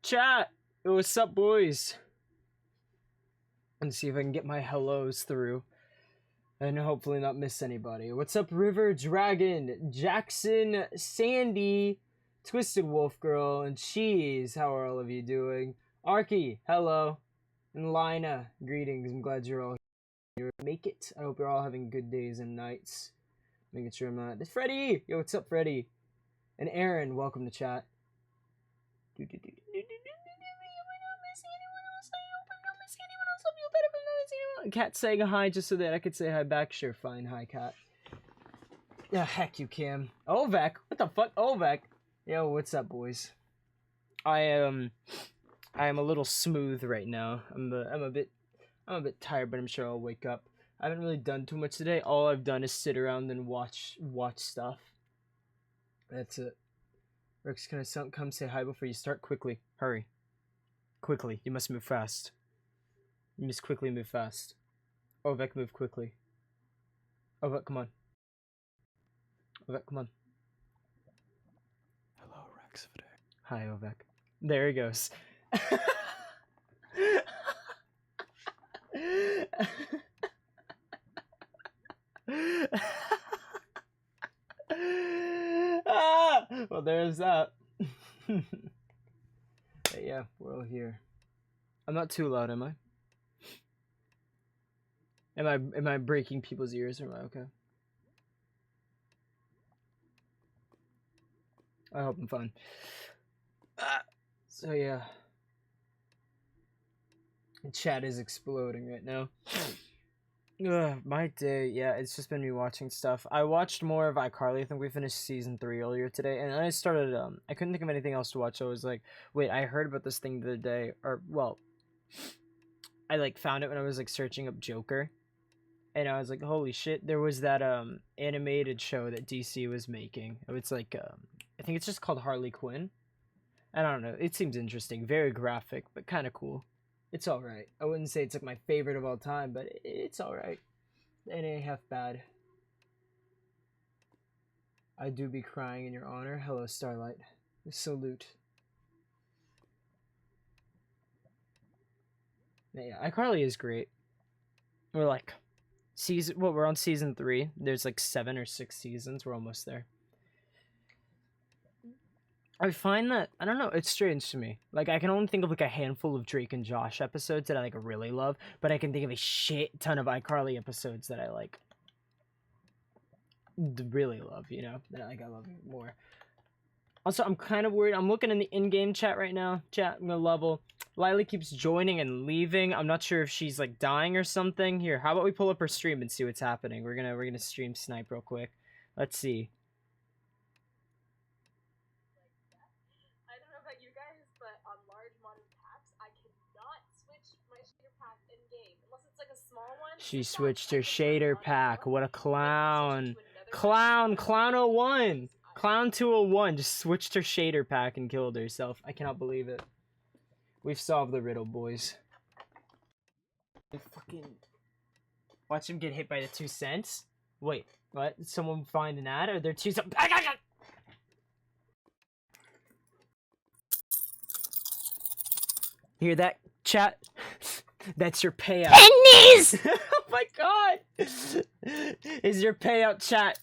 Chat! Yo, what's up, boys? Let's see if I can get my hellos through. And hopefully not miss anybody. What's up, River Dragon, Jackson, Sandy, Twisted Wolf Girl, and Cheese? How are all of you doing? Arky, hello. And Lina, greetings. I'm glad you're all here. Make it. I hope you're all having good days and nights. Making sure I'm not. It's Freddy! Yo, what's up, Freddy? And Aaron, welcome to chat. Cat saying hi just so that I could say hi back. Sure, fine. Hi, Cat. Yeah, heck you, Cam. Ovek? What the fuck? Ovek? Yo, what's up, boys? I am a little smooth right now. I'm a bit tired, but I'm sure I'll wake up. I haven't really done too much today. All I've done is sit around and watch stuff. That's it. Rex, can I come say hi before you start? Quickly. Hurry. Quickly. You must move fast. You must quickly move fast. Ovek, move quickly. Ovek, come on. Ovek, come on. Hello, Rex. Hi, Ovek. There he goes. Well, there's that. But yeah, we're all here. I'm not too loud, am I? Am I breaking people's ears, or am I okay? I hope I'm fine. So yeah. The chat is exploding right now. My day, yeah, it's just been me watching stuff. I watched more of iCarly. I think we finished season 3 earlier today, and I started, I couldn't think of anything else to watch, so I was like, wait, I heard about this thing the other day, or, well, I, like, found it when I was, like, searching up Joker, and I was like, holy shit, there was that, animated show that DC was making. It's like, I think it's just called Harley Quinn. I don't know, it seems interesting, very graphic, but kind of cool. It's alright. I wouldn't say it's like my favorite of all time, but it's alright. It ain't half bad. I do be crying in your honor. Hello, Starlight. Salute. Yeah, iCarly is great. We're like we're on season 3. There's like 7 or 6 seasons. We're almost there. I find that, I don't know, it's strange to me. Like, I can only think of, like, a handful of Drake and Josh episodes that I, like, really love, but I can think of a shit ton of iCarly episodes that I, like, really love, you know? That, like, I love more. Also, I'm kind of worried. I'm looking in the in-game chat right now. Chat, I'm gonna level. Lily keeps joining and leaving. I'm not sure if she's, like, dying or something. Here, how about we pull up her stream and see what's happening? We're gonna stream snipe real quick. Let's see. She switched her shader pack. What a clown. Clown 01. Clown 201 just switched her shader pack and killed herself. I cannot believe it. We've solved the riddle, boys. Fucking watch him get hit by the 2 cents. Wait, what? Did someone find an ad? Or they're 2 cents? Hear that, chat? That's your payout. Pennies! Oh my god! Is your payout, chat?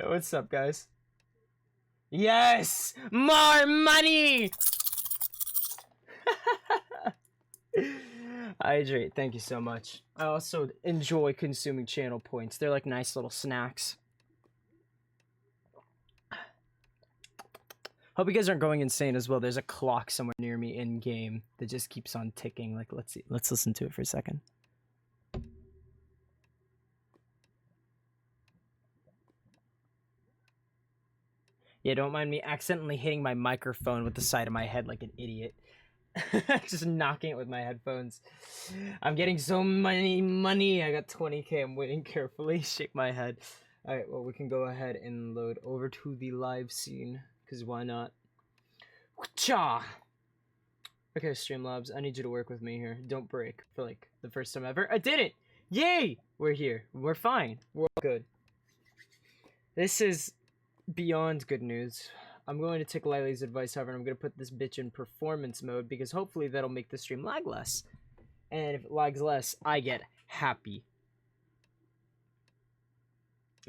What's up, guys? Yes! More money! Hydrate, thank you so much. I also enjoy consuming channel points. They're like nice little snacks. Hope you guys aren't going insane as well. There's a clock somewhere near me in game that just keeps on ticking. Like, let's see. Let's listen to it for a second. Yeah, don't mind me accidentally hitting my microphone with the side of my head like an idiot. Just knocking it with my headphones. I'm getting so many money. I got 20k. I'm waiting carefully. Shake my head. Alright, well, we can go ahead and load over to the live scene. Because why not? Cha! Okay, Streamlabs, I need you to work with me here. Don't break for, like, the first time ever. I didn't! Yay! We're here. We're fine. We're all good. This is beyond good news. I'm going to take Lily's advice, however, and I'm going to put this bitch in performance mode because hopefully that'll make the stream lag less. And if it lags less, I get happy.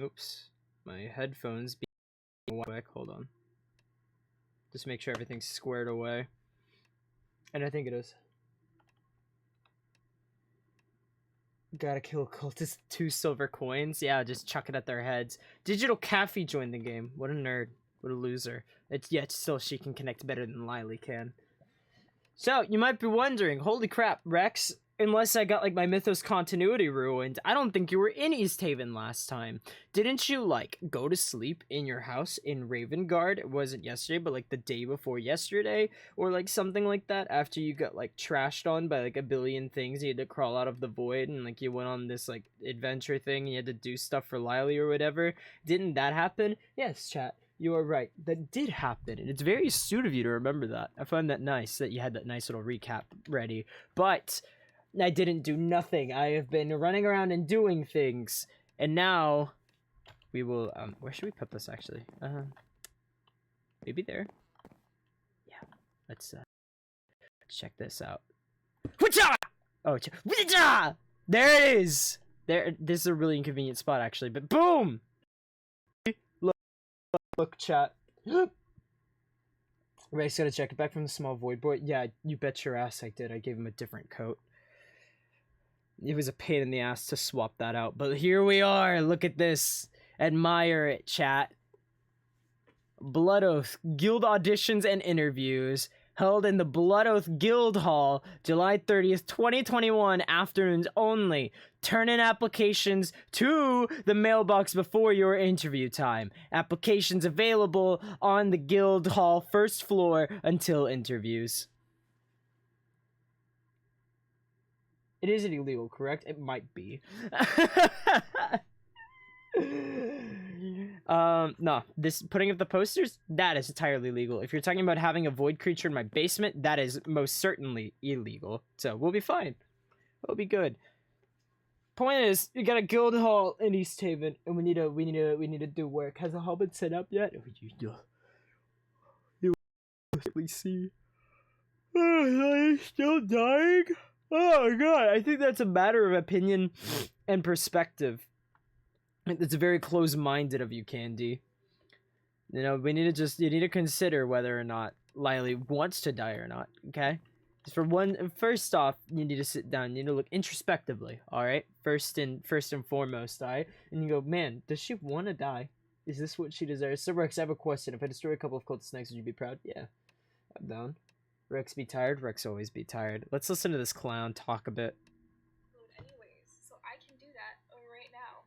Oops. My headphones being quick. Hold on. Just make sure everything's squared away. And I think it is. Gotta kill cultists, 2 silver coins. Yeah, just chuck it at their heads. Digital Caffey joined the game. What a nerd. What a loser. Yet still she can connect better than Lily can. So, you might be wondering, holy crap, Rex, unless I got, like, my Mythos continuity ruined, I don't think you were in East Haven last time. Didn't you, like, go to sleep in your house in Ravengard? It wasn't yesterday, but, like, the day before yesterday? Or, like, something like that after you got, like, trashed on by, like, a billion things. You had to crawl out of the void and, like, you went on this, like, adventure thing and you had to do stuff for Lily or whatever. Didn't that happen? Yes, chat. You are right. That did happen, and it's very astute of you to remember that. I find that nice that you had that nice little recap ready. But I didn't do nothing. I have been running around and doing things, and now we will. Where should we put this actually? Maybe there. Yeah. Let's check this out. Oh, there it is. There. This is a really inconvenient spot actually, but boom. Look, chat. Ray's gotta check it back from the small void boy. Yeah, you bet your ass I did. I gave him a different coat. It was a pain in the ass to swap that out, but here we are. Look at this. Admire it, chat. Blood Oath Guild auditions and interviews held in the Blood Oath Guild Hall, July 30th, 2021, afternoons only. Turn in applications to the mailbox before your interview time. Applications available on the Guild Hall first floor until interviews. It isn't illegal, correct? It might be. No, this putting up the posters, that is entirely legal. If you're talking about having a void creature in my basement, that is most certainly illegal. So we'll be fine. We'll be good. Point is, you got a guild hall in East Haven, and we need to do work. Has the hall been set up yet? You see. Oh, still dying? Oh god, I think that's a matter of opinion and perspective. It's very close-minded of you, Candy. You know, you need to consider whether or not Lily wants to die or not, okay? First off, you need to sit down, you need to look introspectively, alright? First and foremost, alright? And you go, man, does she want to die? Is this what she deserves? So, Rex, I have a question. If I destroy a couple of cultist snakes, would you be proud? Yeah. I'm down. Rex be tired? Rex always be tired. Let's listen to this clown talk a bit. Anyways, so I can do that right now.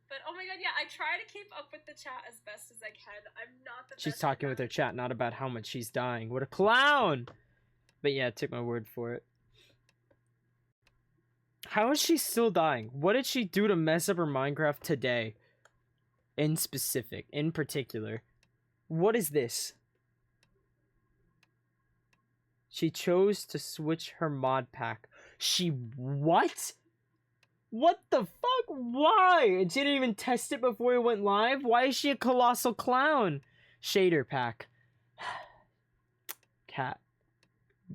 But oh my god, yeah, I try to keep up with the chat as best as I can. I'm not the best. She's talking with her chat, not about how much she's dying. What a clown! But yeah, take my word for it. How is she still dying? What did she do to mess up her Minecraft today? In particular. What is this? She chose to switch her mod pack. What? What the fuck? Why? And she didn't even test it before it went live? Why is she a colossal clown? Shader pack. Cat.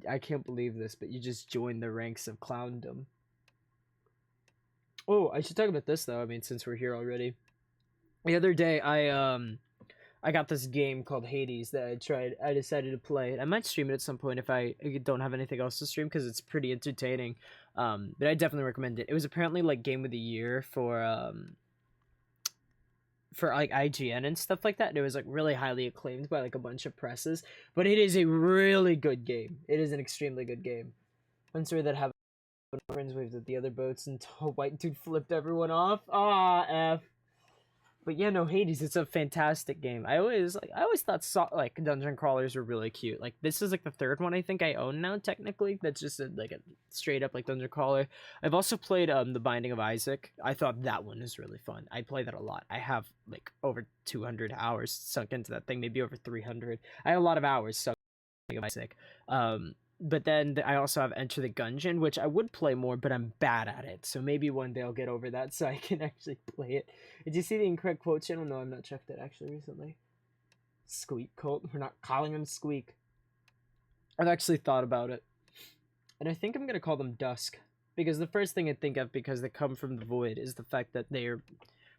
I can't believe this, but you just joined the ranks of clowndom. Oh, I should talk about this though. I mean, since we're here already. The other day, I got this game called Hades that I decided to play. I might stream it at some point if I don't have anything else to stream because it's pretty entertaining. But I definitely recommend it. It was apparently like Game of the Year for like IGN and stuff like that. And it was like really highly acclaimed by like a bunch of presses. But it is a really good game. It is an extremely good game. I'm sorry that happened. Friends waved at the other boats until white dude flipped everyone off. Ah, F. But yeah, no, Hades, it's a fantastic game. I always thought like dungeon crawlers were really cute. Like this is like the third one I think I own now technically. That's just a straight up like dungeon crawler. I've also played The Binding of Isaac. I thought that one was really fun. I play that a lot. I have like over 200 hours sunk into that thing, maybe over 300. I have a lot of hours sunk into Isaac. but then I also have Enter the Gungeon, which I would play more, but I'm bad at it. So maybe one day I'll get over that so I can actually play it. Did you see the Incorrect Quote channel? No, I've not checked it actually recently. Squeak Cult. We're not calling them Squeak. I've actually thought about it. And I think I'm going to call them Dusk. Because the first thing I think of, because they come from the void, is the fact that they're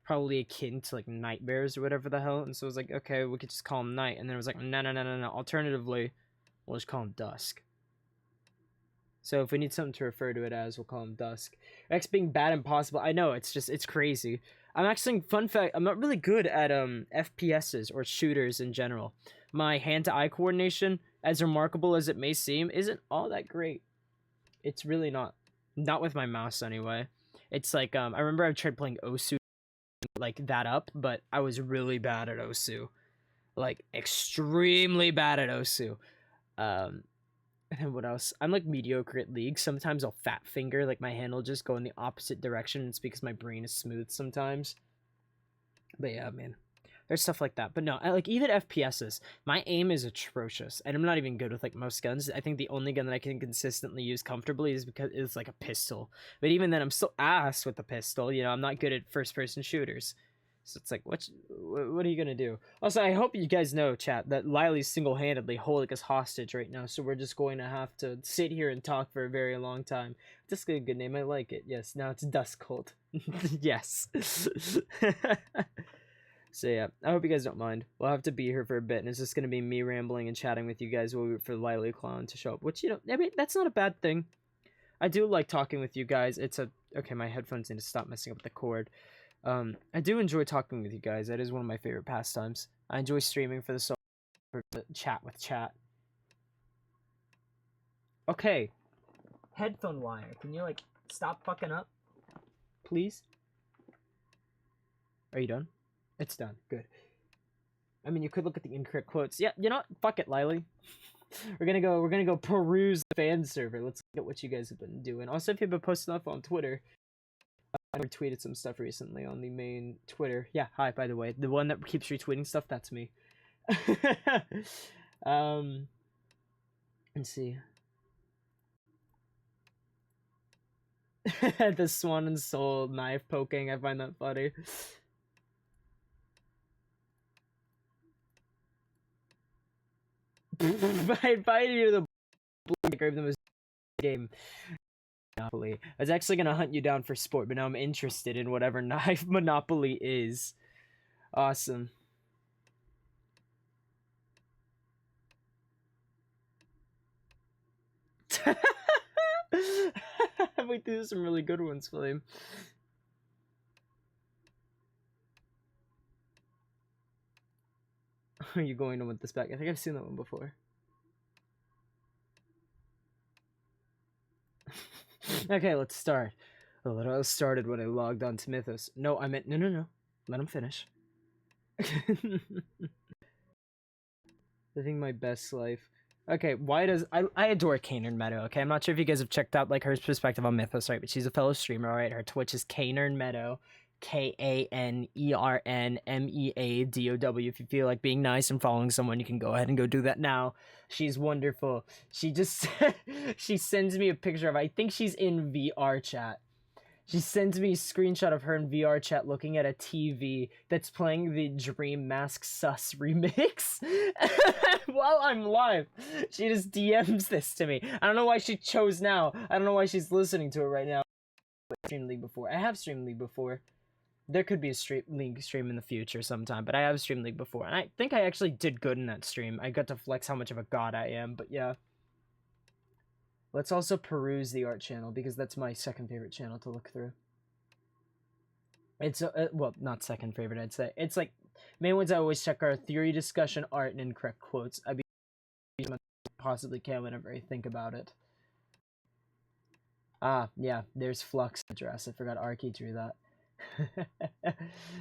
probably akin to like night bears or whatever the hell. And so I was like, okay, we could just call them night. And then I was like, no. Alternatively, we'll just call them Dusk. So if we need something to refer to it as, we'll call them Dusk. X being bad impossible. I know, it's crazy. I'm actually, fun fact, I'm not really good at FPSs or shooters in general. My hand-to-eye coordination, as remarkable as it may seem, isn't all that great. It's really not. Not with my mouse anyway. It's like, I remember I tried playing Osu, like that up, but I was really bad at Osu. Like, extremely bad at Osu. And then what else? I'm like mediocre at League. Sometimes I'll fat finger, like my hand will just go in the opposite direction. It's because my brain is smooth sometimes. But yeah, man. There's stuff like that. But no, like even FPSs, my aim is atrocious. And I'm not even good with like most guns. I think the only gun that I can consistently use comfortably is because it's like a pistol. But even then, I'm still ass with the pistol. You know, I'm not good at first-person shooters. So it's like, what are you gonna do? Also, I hope you guys know, chat, that Liley's single-handedly holding us hostage right now, so we're just going to have to sit here and talk for a very long time. That's a good name, I like it. Yes, now it's Dusk Cult. Yes. So yeah, I hope you guys don't mind. We'll have to be here for a bit, and it's just gonna be me rambling and chatting with you guys while we wait for Liley Clown to show up, which, you know, I mean, that's not a bad thing. I do like talking with you guys. Okay, my headphones need to stop messing up the cord. I do enjoy talking with you guys. That is one of my favorite pastimes. I enjoy streaming for the chat with chat. Okay. Headphone wire. Can you, like, stop fucking up? Please? Are you done? It's done. Good. I mean, you could look at the incorrect quotes. Yeah, you know what? Fuck it, Liley. We're gonna go peruse the fan server. Let's look at what you guys have been doing. Also, if you've been posting up on Twitter, I retweeted some stuff recently on the main Twitter. Yeah, hi, by the way. The one that keeps retweeting stuff, that's me. Let's see. The Swan and Soul knife poking, I find that funny. I invited you to the I gave them a game. Monopoly. I was actually gonna hunt you down for sport, but now I'm interested in whatever knife Monopoly is. Awesome. We do some really good ones, Flame. Are you going to want this back? I think I've seen that one before. Okay, let's start. Oh, it all started when I logged on to Mythos. No, I meant no. Let him finish. Living my best life. Okay, why does I adore Canern Meadow, okay? I'm not sure if you guys have checked out like her perspective on Mythos, right? But she's a fellow streamer, right? Her Twitch is Canern Meadow. KANERNMEADOW. If you feel like being nice and following someone, you can go ahead and go do that now. She's wonderful. She just she sends me a picture of, I think she's in VR chat. She sends me a screenshot of her in VR chat looking at a TV that's playing the Dream Mask Sus remix while I'm live. She just DMs this to me. I don't know why she chose now. I don't know why she's listening to it right now. I streamed League before. I have streamed League before. There could be a League stream in the future sometime, but I have streamed League before, and I think I actually did good in that stream. I got to flex how much of a god I am, but yeah. Let's also peruse the art channel, because that's my second favorite channel to look through. It's, well, not second favorite, I'd say. It's like, main ones I always check are theory, discussion, art, and incorrect quotes. I possibly can whenever I think about it. Ah, yeah, there's Flux address. I forgot Arky drew that.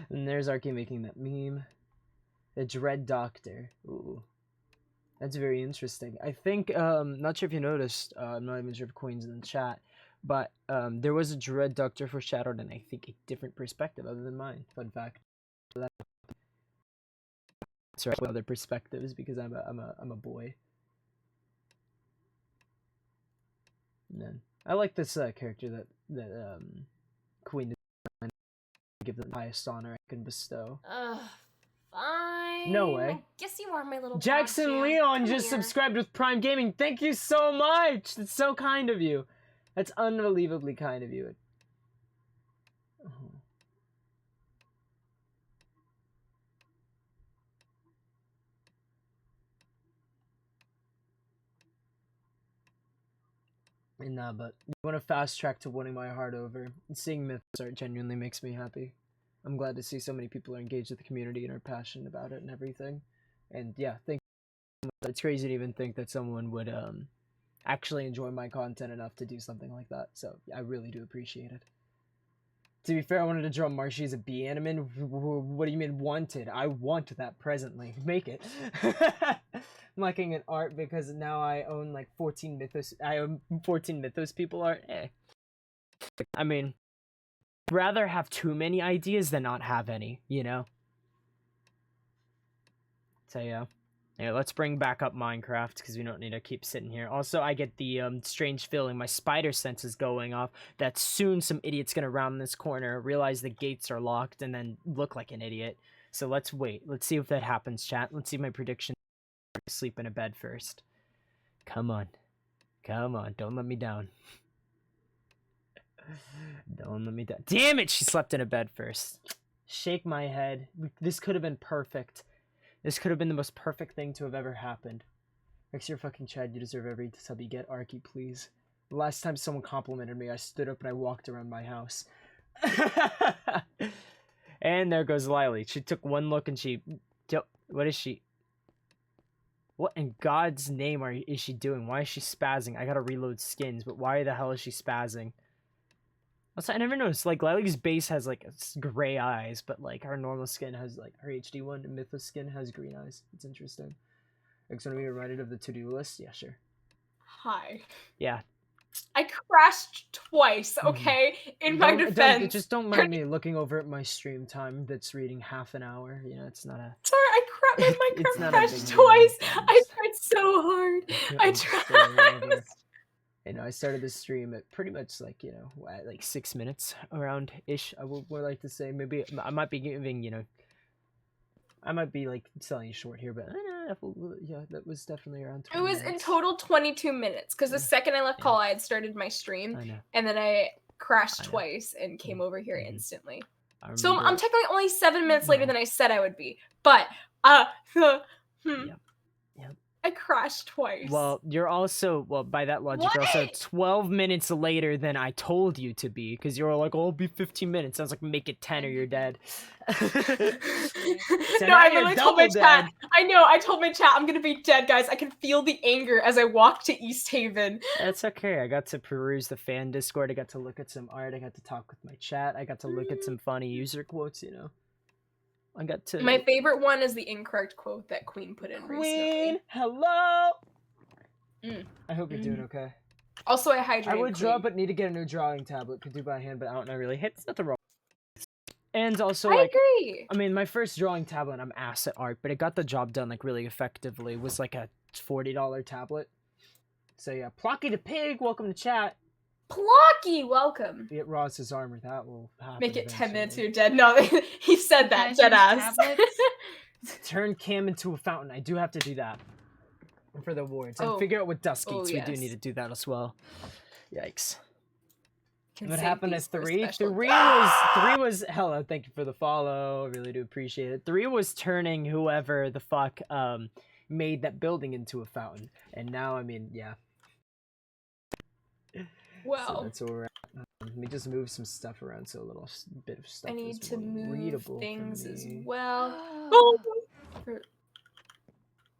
And there's Arky making that meme. The Dread Doctor. Ooh. That's very interesting. I think, not sure if you noticed, I'm not even sure if Queen's in the chat, but there was a Dread Doctor foreshadowed in, I think, a different perspective other than mine. Fun fact. That's right, other perspectives, because I'm a boy. Man, I like this character that Queen designed. Give them the highest honor I can bestow. Fine. No way. I guess you are my little Jackson Pog Jam. Leon Come just here. subscribed with Prime Gaming. Thank you so much. That's so kind of you. That's unbelievably kind of you. Oh. Nah, but you want to fast track to winning my heart over. Seeing Mythos art genuinely makes me happy. I'm glad to see so many people are engaged with the community and are passionate about it and everything. And yeah, thank you so much. It's crazy to even think that someone would actually enjoy my content enough to do something like that. So I really do appreciate it. To be fair, I wanted to draw Marshy as a bee animan. What do you mean wanted? I want that presently. Make it. I'm lacking in art because now I own like 14 Mythos. I own 14 Mythos people art. I mean, rather have too many ideas than not have any, you know? So yeah. Yeah, let's bring back up Minecraft because we don't need to keep sitting here. Also, I get the strange feeling my spider sense is going off that soon some idiot's gonna round this corner, realize the gates are locked, and then look like an idiot. So let's wait. Let's see if that happens, chat. Let's see my prediction. Sleep in a bed first. Come on. Come on. Don't let me down. Don't let me down. Damn it! She slept in a bed first. Shake my head. This could have been perfect. This could have been the most perfect thing to have ever happened. Rex, you're fucking Chad. You deserve every sub you get. Arky, please. The last time someone complimented me, I stood up and I walked around my house. And there goes Lily. She took one look and she... What is she... What in God's name is she doing? Why is she spazzing? I gotta reload skins, but why the hell is she spazzing? Also, I never noticed, like, Lily's base has, like, gray eyes, but, like, her normal skin has, like, her HD one, and Mythos skin has green eyes. It's interesting. Like, want to be reminded of the to-do list? Yeah, sure. Hi. Yeah. I crashed twice, okay? In my defense. Just don't mind me looking over at my stream time that's reading half an hour. You know, it's not a... Sorry, my Minecraft crashed deal. twice. I tried so hard. I tried. You know, I started the stream at pretty much like, you know, at like 6 minutes around ish. I would like to say maybe I might be giving, you know, I might be like selling you short here, but yeah, that was definitely around 20 It was minutes. in total 22 minutes because the second I left call, I had started my stream, and then I crashed twice and came over here instantly. So I'm technically only 7 minutes later than I said I would be, but I crashed twice. Well, you're also, well, by that logic, you're also 12 minutes later than I told you to be, because you were like, oh, it'll be 15 minutes. I was like, make it 10 or you're dead. So no, I literally told my chat. I know, I told my chat I'm gonna be dead, guys. I can feel the anger as I walk to East Haven. That's okay. I got to peruse the fan Discord. I got to look at some art. I got to talk with my chat. I got to look at some funny user quotes, you know. I got to... My favorite one is the incorrect quote that Queen put in recently. Queen, hello! I hope you're doing okay. Also, I hydrated I would Queen. draw, but need to get a new drawing tablet. Could do by hand, but I don't know really. It's not the wrong. And also, I like, agree. I mean, my first drawing tablet, I'm ass at art, but it got the job done, like, really effectively. It was, like, a $40 tablet. So, yeah. Plocky the Pig, welcome to chat. Plocky, welcome. Get Ross's armor. That will happen. Make it eventually. 10 minutes, you're dead. No, he said that, dead ass. Turn Cam into a fountain. I do have to do that. For the awards. And figure out what Dusk eats. We do need to do that as well. Yikes. What happened at 3? 3 was hello, thank you for the follow. I really do appreciate it. 3 was turning whoever the fuck made that building into a fountain. And now, I mean, yeah. Well, so that's where we're at. Let me just move some stuff around so a little bit of stuff I need is to more move readable things for me. as well.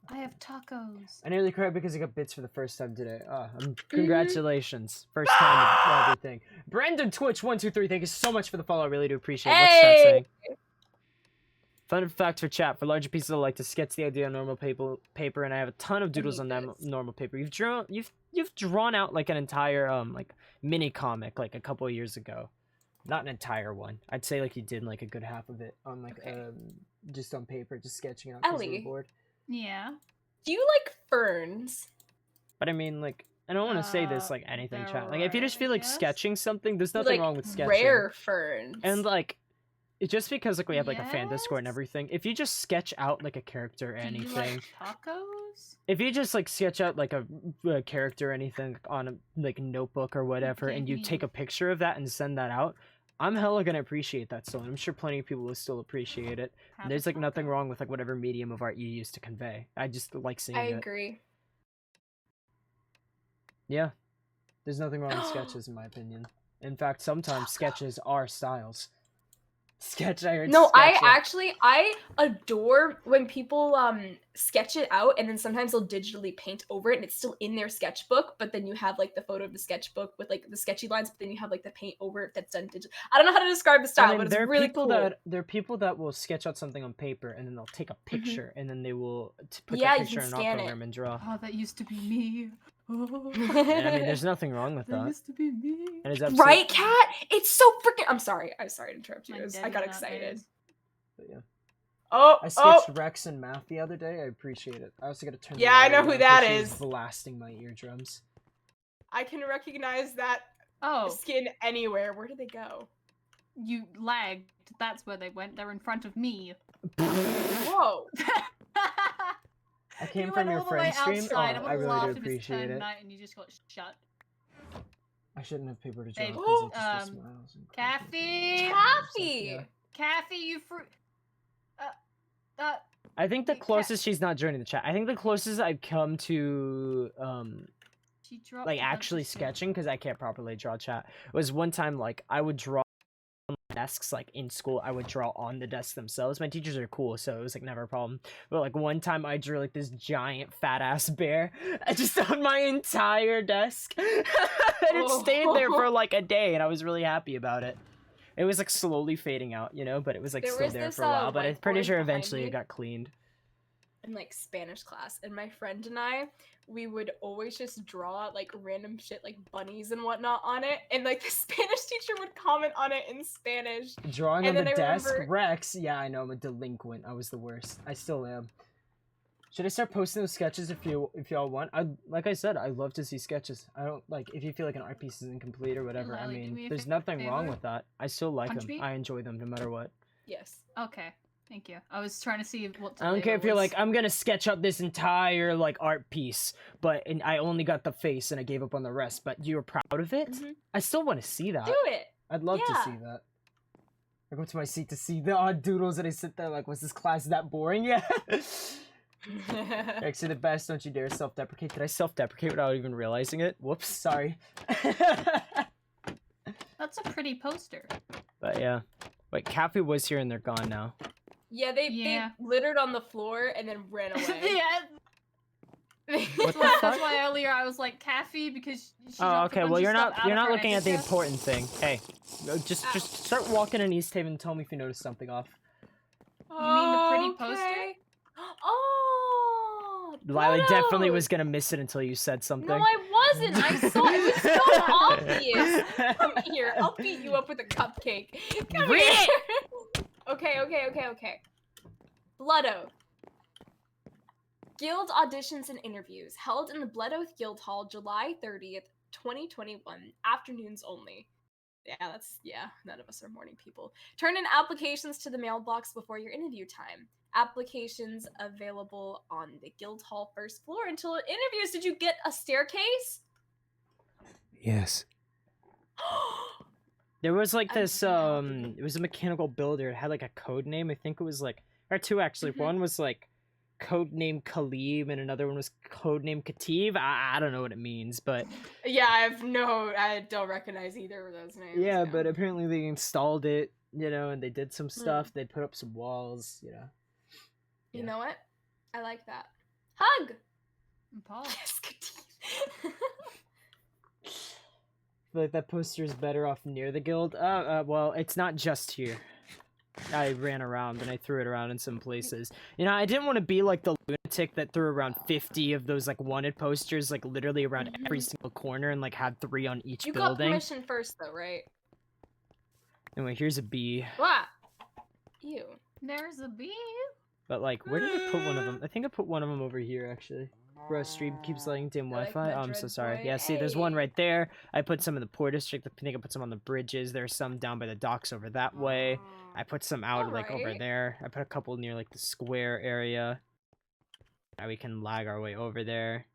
I have tacos. I nearly cried because I got bits for the first time today. Congratulations. First time of everything. Brandon Twitch 123, thank you so much for the follow. I really do appreciate it. What's that saying? Fun fact for chat, for larger pieces I like to sketch the idea on normal paper, and I have a ton of doodles on that normal paper. You've drawn out like an entire like mini comic like a couple of years ago. Not an entire one. I'd say like you did like a good half of it on like just on paper, just sketching out because you were bored. Yeah. Do you like ferns? But I mean like I don't want to say this like anything, chat. Like, if you just feel like sketching something, there's nothing wrong with sketching. Rare ferns. And like, it's just because like we have like a fan Discord and everything. If you just sketch out like a character or anything, Do you like tacos? if you just like sketch out like a character or anything on a like notebook or whatever, and you take a picture of that and send that out, I'm hella gonna appreciate that still. And I'm sure plenty of people will still appreciate it. And there's like nothing wrong with like whatever medium of art you use to convey. I just like seeing it. I agree. Yeah, there's nothing wrong with sketches in my opinion. In fact, sometimes sketches are styles. No, I adore when people sketch it out and then sometimes they'll digitally paint over it and it's still in their sketchbook, but then you have like the photo of the sketchbook with like the sketchy lines, but then you have like the paint over it that's done digitally. I don't know how to describe the style, but it's really cool. There are people that will sketch out something on paper and then they'll take a picture and then they will put that picture in our program and draw. Oh, that used to be me. Oh. And, I mean, there's nothing wrong with that. That used to be me. And right, Kat? It's so freaking. I'm sorry to interrupt you. I got excited. But yeah. Oh, I sketched Rex in math the other day. I appreciate it. I also got to turn. Yeah, I know who that is. Blasting my eardrums. I can recognize that skin anywhere. Where did they go? You lagged. That's where they went. They're in front of me. Whoa. I came from your friend's stream. Oh, I really do appreciate it. And you just got shut. I shouldn't have paper to draw. Kathy! Kathy, you fruit. I think the closest she's not joining the chat. I think the closest I've come to like actually sketching, because I can't properly draw, chat, was one time like I would draw on desks like in school. I would draw on the desks themselves. My teachers are cool, so it was like never a problem. But like one time I drew like this giant fat ass bear just on my entire desk. And it stayed there for like a day and I was really happy about it. It was like slowly fading out, you know, but it was like still there for a while. But I'm pretty sure eventually it got cleaned. In like Spanish class, and my friend and I, we would always just draw like random shit like bunnies and whatnot on it, and like the Spanish teacher would comment on it in Spanish. Drawing on the desk, Rex. Yeah, I know, I'm a delinquent. I was the worst. I still am. Should I start posting those sketches if y'all want? Like I said, I love to see sketches. I don't like if you feel like an art piece is incomplete or whatever. I mean, there's nothing wrong with that. I still like them. I enjoy them no matter what. Yes. Okay. Thank you. I was trying to see what. I don't care if you're like, I'm gonna sketch out this entire like art piece, but I only got the face and I gave up on the rest. But you're proud of it. I still want to see that. Do it. I'd love to see that. I go to my seat to see the odd doodles, and I sit there like, was this class that boring? Yeah. Rex, you're the best. Don't you dare self-deprecate. Did I self-deprecate without even realizing it? Whoops. Sorry. That's a pretty poster. But yeah. Wait, Cafe was here and they're gone now. Yeah, they littered on the floor and then ran away. What the fuck? That's why earlier I was like Cafe because she's okay. Well, you're not looking at the important thing. Hey, just start walking in East Haven and tell me if you notice something off. You mean the pretty poster? Oh, Lila definitely was gonna miss it until you said something. No, I wasn't. I saw it. Was so obvious. Come here. I'll beat you up with a cupcake. Come here. Okay. Blood Oath. Guild auditions and interviews held in the Blood Oath Guild Hall, July 30th, 2021. Afternoons only. None of us are morning people. Turn in applications to the mailbox before your interview time. Applications available on the Guild Hall first floor until interviews. Did you get a staircase? Yes. There was like this, it was a mechanical builder. It had like a code name. I think it was like, or two actually. One was like codename Khalib and another one was codename Kativ. I don't know what it means, but yeah, I don't recognize either of those names. Yeah, but apparently they installed it, you know, and they did some stuff. They put up some walls, you know. You know what? I like that. Hug! Paul. Yes, Kativ. I feel like that poster is better off near the guild. Well, it's not just here. I ran around and I threw it around in some places. You know, I didn't want to be like the lunatic that threw around 50 of those like wanted posters like literally around every single corner and like had 3 on each building. You got permission first though, right? Anyway, here's a bee. What? Ew. There's a bee. But like, where did I put one of them? I think I put one of them over here actually. Bro, stream keeps letting dim I like Wi-Fi. my Oh, I'm so dread sorry. boy. Yeah, see, there's one Hey. right there. I put some in the Port District. I think I put some on the bridges. There's some down by the docks over that way. I put some out like over Alright. there. I put a couple near like the square area. Now we can lag our way over there.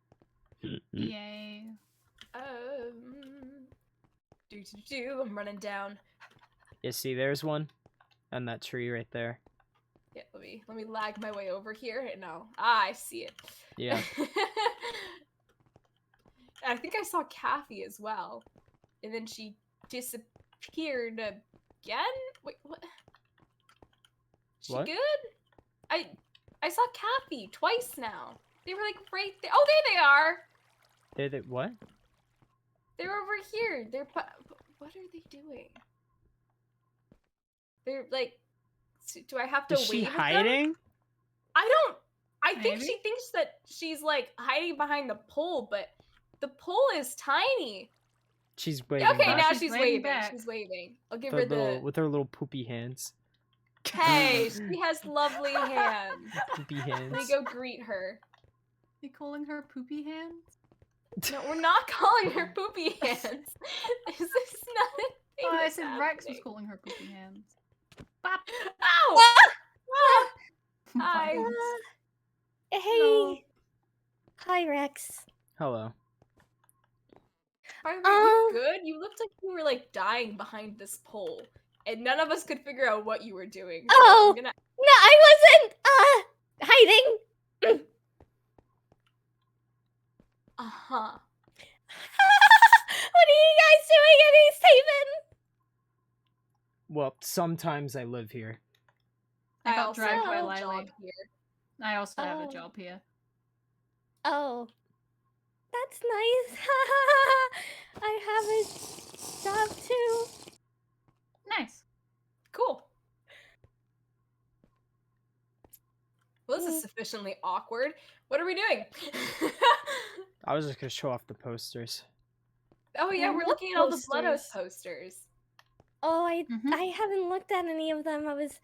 Yay. I'm running down. You see, there's one on that tree right there. Yeah, let me lag my way over here. No, I see it. Yeah. I think I saw Kathy as well, and then she disappeared again. Wait, what? She What? good? I saw Kathy twice now. They were like right there. Oh, there they are. They what? They're over here. What are they doing? They're like. Do I have to Is she wave at them? hiding? I think Maybe? she thinks that she's like hiding behind the pole, but the pole is tiny. She's waving. Okay, back. now she's she's waving waving. back. She's waving. I'll give The her little, the. with her little poopy hands. Hey, she has lovely hands. Poopy hands. Let me go greet her. You calling her poopy hands? No, we're not calling her poopy hands. This is not a thing. Oh, I that's said Rex was happening. calling her poopy hands. Bop. Ow! Ah! Hi. Hey. Hello. Hi, Rex. Hello. Are you good? You looked like you were like dying behind this pole, and none of us could figure out what you were doing. So Oh. I'm gonna... No, I wasn't, hiding. Uh-huh. What are you guys doing in East Haven? Well, sometimes I live here. I got also dragged by have a Lily. job here. I also have Oh. a job here. Oh. That's nice. I have a job too. Nice. Cool. Well, this is sufficiently awkward. What are we doing? I was just gonna show off the posters. Oh yeah, we're What looking at all the Blood Oath posters? posters. Oh, Mhm. I haven't looked at any of them. I was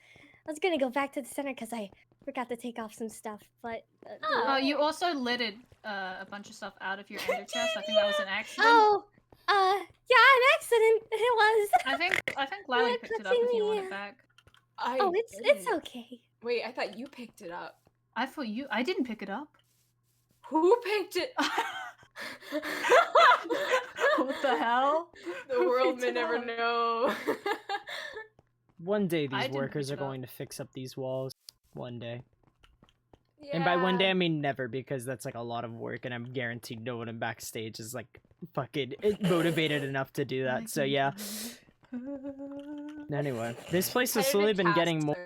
gonna go back to the center because I forgot to take off some stuff, but Oh, you also littered a bunch of stuff out of your ender chest. I think that was an accident. Oh, yeah, an accident. It was. I think Lily Yeah, picked it up if you want continue. it back. Oh, it's didn't. okay. Wait, I thought you picked it up. I didn't pick it up. Who picked it? What the hell? The Who world picked may it never up? know. One day I these didn't workers pick are it up. going to fix up these walls. One day. Yeah. And by one day I mean never, because that's like a lot of work, and I'm guaranteed no one in backstage is like fucking motivated enough to do that. So yeah. Anyway, this place has slowly been getting more,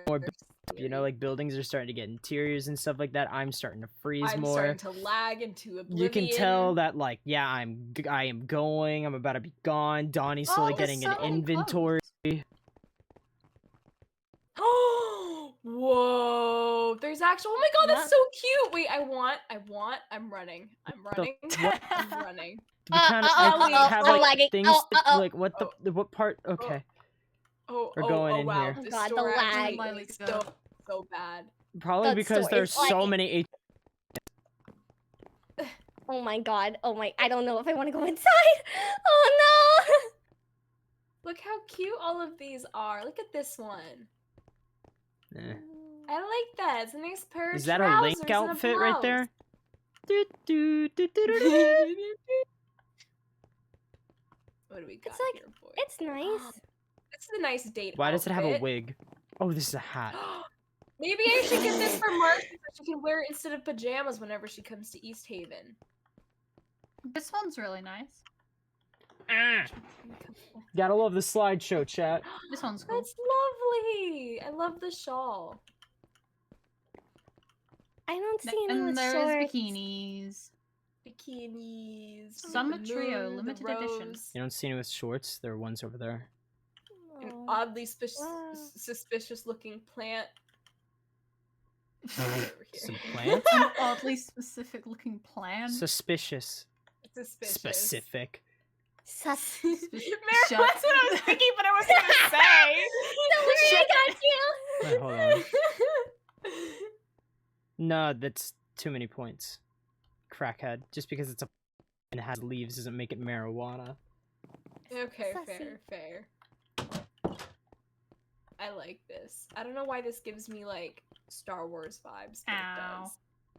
you know, like buildings are starting to get interiors and stuff like that. I'm starting to freeze I'm more. starting to lag into oblivion. You can tell that, like, yeah, I am going. I'm about to be gone. Donnie's slowly Oh, getting there's an so many inventory. Whoa! There's actual. Oh my god, that's so cute. Wait, I'm running. I'm running. what? I'm running. We kind of uh-oh, have I'm like lagging. things Oh, that- uh-oh. like what what part? Okay, We're going in wow. here. The Oh god, the store lag. actually is so bad. probably That because store there's is so lagging. many. Oh my god. Oh my. I don't know if I want to go inside. Oh Look how cute all of these are. Look at this one. Eh. I like that. It's a nice pair of Is that a trousers Link and a outfit right blouse. there? Do, do, do, do, do, do. What do we got like- here, boy? no. It's nice. This is a nice date. Why does it have a outfit. wig? Oh, this is a hat. Maybe I should get this for Marcy so she can wear it instead of pajamas whenever she comes to East Haven. This one's really nice. Gotta love the slideshow, chat. This one's cool. That's lovely. I love the shawl. I don't see any And with there's shorts. bikinis. Bikinis. Summer the Trio, moon, the limited edition. rose, You don't see any with shorts. There are ones over there. An Oh. oddly Wow. suspicious looking plant. Some Over here. plants? An oddly specific looking plan. Suspicious. Suspicious. Specific. Sus. Mary, Shut- that's what I was thinking, but I wasn't gonna say. Don't worry, I got you. Wait, hold on. No, that's too many points. crackhead. Just because it's a and it has leaves doesn't make it marijuana. Okay, Sussy. fair. I like this. I don't know why this gives me like Star Wars vibes. But it Ow. does.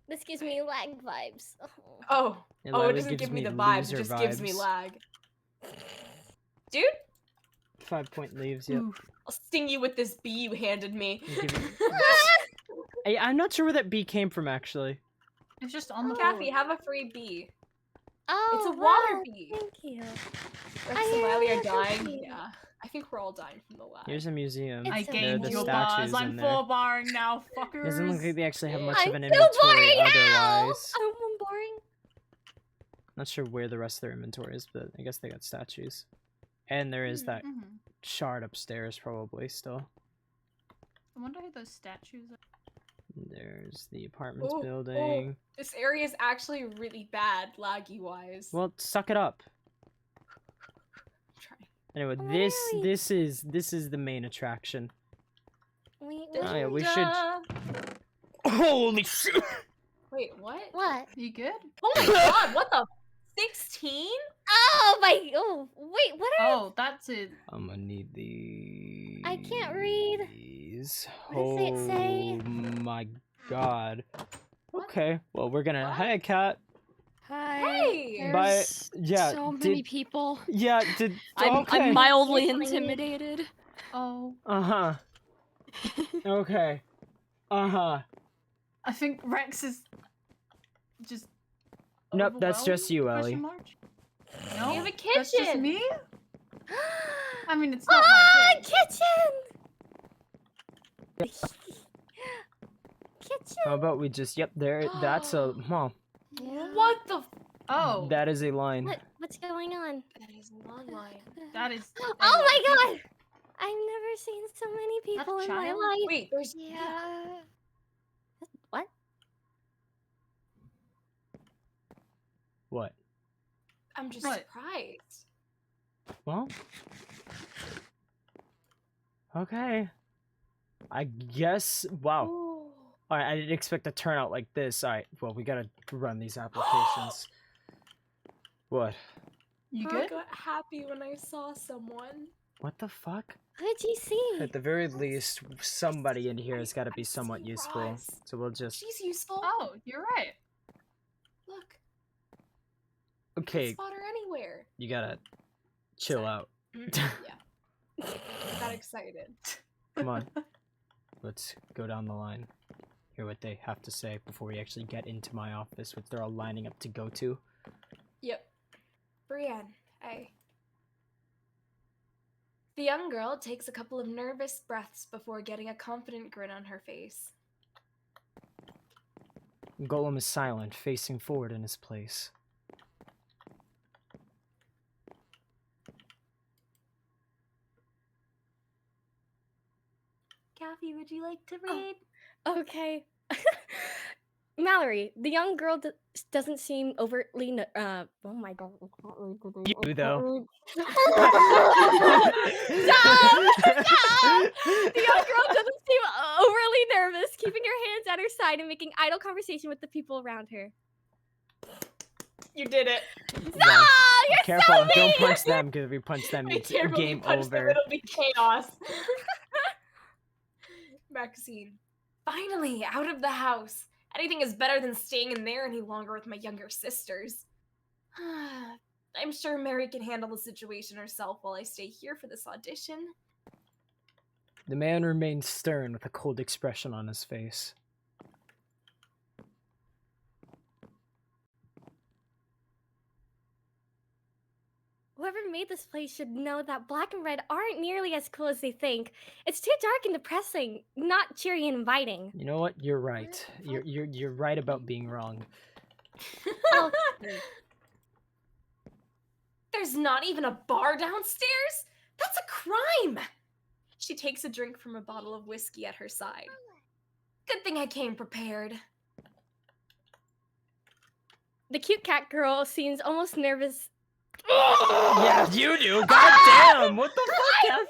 This gives me lag vibes. Oh. Oh, It oh, it literally doesn't gives give me me the vibes. loser It just gives me vibes. lag. Dude, 5-point leaves. Yep. Oof. I'll sting you with this bee you handed me. I'll give I'm not sure where that bee came from actually. It's just on the Kathy, board. have a free bee. Oh, It's a wow, water bee. Thank you. Rex I and Wiley are really dying. appreciate it. Yeah, I think we're all dying from the lag. Here's a museum. It's I so gained the your statues bars. in I'm there. full barring now, fuckers. Doesn't look like they actually have much I'm of an so inventory boring now! otherwise. I'm boring. Not sure where the rest of their inventory is, but I guess they got statues. And there is that Mhm. shard upstairs probably still. I wonder who those statues are. There's the apartments Oh, building. This area is actually really bad, laggy wise. Well, suck it up. I'm trying. Anyway, Oh, this is the main attraction. Wait, Oh, yeah, what? we should. Holy shit! Wait, what? What? You good? Oh my god, what the? 16? Oh my! Oh, wait, what are? Oh, that's it. I'm gonna need these. I can't read. What does it say? Oh my god. What? Okay, well we're gonna. What? Hi, cat. Hi. Hey! Bye. There's Yeah. so many did, people. yeah. Did. I'm Okay. mildly You're fine. intimidated. Oh, Uh huh. Okay. Uh huh. I think Rex is just. Nope, that's just you, overwhelmed? Ellie. Question mark? No, We have a that's just kitchen! me. I mean, it's not Ah, my thing. kitchen. Kitchen. How about we just? Yep. There. That's a. Huh. What the? Oh, That is a line. What's going on? That is one line. that is. Oh my god! I've never seen so many That people in my child? life. Wait, there's. Yeah. What? What? I'm just What? surprised. Well. Okay. I guess. Wow. Ooh. Alright, I didn't expect to turn out like this. Alright, well, we gotta run these applications. What? You I good? got happy when I saw someone. What the fuck? Who'd you see? At the very least, somebody in here has gotta be I'm somewhat useful. surprised. So we'll just. She's useful. Oh, you're right. Look, Okay, spot her anywhere. you gotta chill Sorry. out. Yeah. Got excited. Come on. Let's go down the line. Hear what they have to say before we actually get into my office, which they're all lining up to go to. Yep. Brienne, hey. The young girl takes a couple of nervous breaths before getting a confident grin on her face. Golem is silent, facing forward in his place. Kathy, would you like to read? Okay. Mallory, the young girl doesn't seem overtly. Oh my god. You, though. Stop! Stop! The young girl doesn't seem overly nervous, keeping her hands at her side and making idle conversation with the people around her. You did it. No! You're Careful, so mean! don't punch them, because if we punch them, Be it's careful, you game punch them, over. it'll be chaos. Maxine. Finally, out of the house. Anything is better than staying in there any longer with my younger sisters. I'm sure Mary can handle the situation herself while I stay here for this audition. The man remained stern with a cold expression on his face. Whoever made this place should know that black and red aren't nearly as cool as they think. It's too dark and depressing, not cheery and inviting. You know what? You're right. You're right about being wrong. Oh, There's not even a bar downstairs? That's a crime! She takes a drink from a bottle of whiskey at her side. Good thing I came prepared. the cute cat girl seems almost nervous. Yeah, you do. God damn! What the fuck,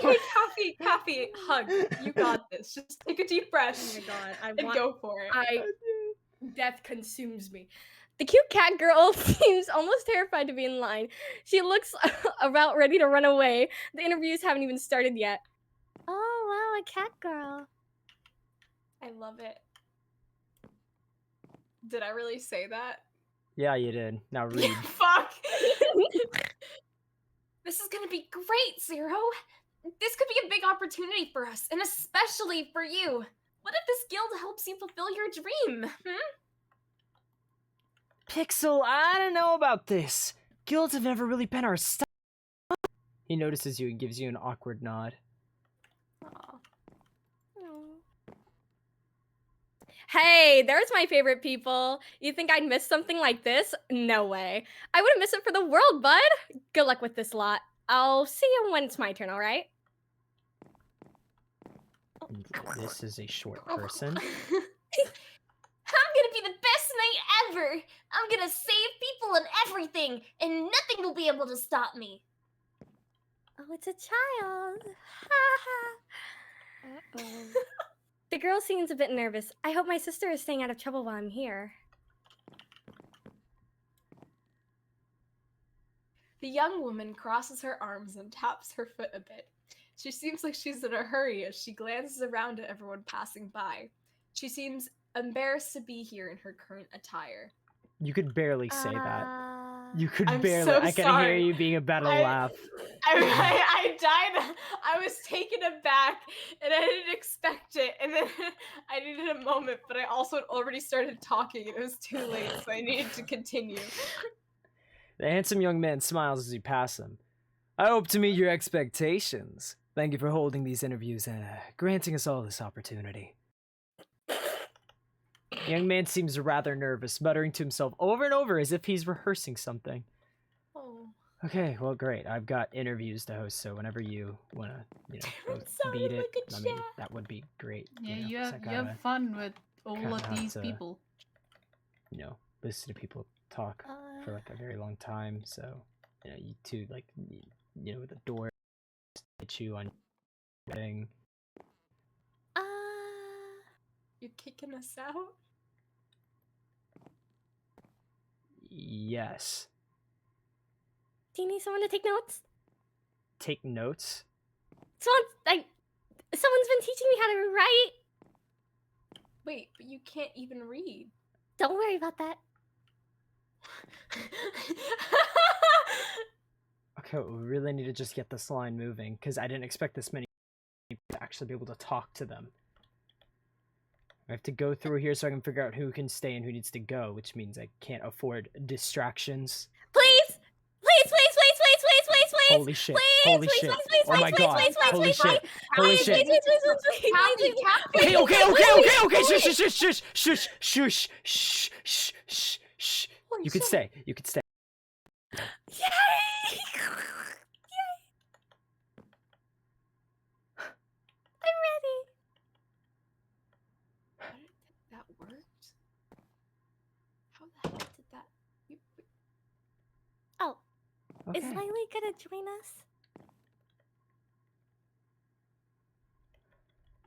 Kathy? Wait, Kathy, hug. You got this. Just take a deep breath Oh my god, and go for it. I Death consumes me. The cute cat girl seems almost terrified to be in line. She looks about ready to run away. The interviews haven't even started yet. Oh, wow, a cat girl. I love it. Did I really say that? Yeah, you did. Now read. Fuck! This is gonna be great, Zero! This could be a big opportunity for us, and especially for you! What if this guild helps you fulfill your dream? Pixel, I don't know about this. Guilds have never really been our style. He notices you and gives you an awkward nod. Aw. Hey, there's my favorite people. You think I'd miss something like this? No way. I wouldn't miss it for the world, bud. Good luck with this lot. I'll see you when it's my turn, all right? This is a short person. I'm gonna be the best knight ever! I'm gonna save people and everything, and nothing will be able to stop me. Oh, it's a child. Ha ha. Uh-oh. The girl seems a bit nervous. I hope my sister is staying out of trouble while I'm here. The young woman crosses her arms and taps her foot a bit. She seems like she's in a hurry as she glances around at everyone passing by. She seems embarrassed to be here in her current attire. You could barely say that. You could I'm barely. so I can hear sorry. you being about to laugh. I died. I was taken aback, and I didn't expect it. And then I needed a moment, but I also had already started talking, and it was too late, so I needed to continue. The handsome young man smiles as you pass him. I hope to meet your expectations. Thank you for holding these interviews and granting us all this opportunity. The young man seems rather nervous, muttering to himself over and over as if he's rehearsing something. Oh. Okay, well, great. I've got interviews to host, so whenever you want to, beat it, I mean, that would be great. Yeah, you you know, have fun with all of these people. Listen to people talk for like a very long time, so, you two, like, with the door, hit you on thing. You kicking us out? Yes. Do you need someone to take notes? Take notes? Someone's been teaching me how to write. Wait, but you can't even read. Don't worry about that. Okay, we really need to just get this line moving, because I didn't expect this many people to actually be able to talk to them. I have to go through here so I can figure out who can stay and who needs to go, which means I can't afford distractions. Please! Please, please, please, please, please, please, please! Holy shit. Please, Holy please, shit. please, please, Oh my please, god. please, please, Holy please, shit. please, Holy please, shit. please, please, please, please, Callie, please, Okay. Shush. Shh. Holy You could shit. stay. You could stay. Yay! I'm ready. That worked? How the heck did that... Oh, Okay. is Lily gonna join us?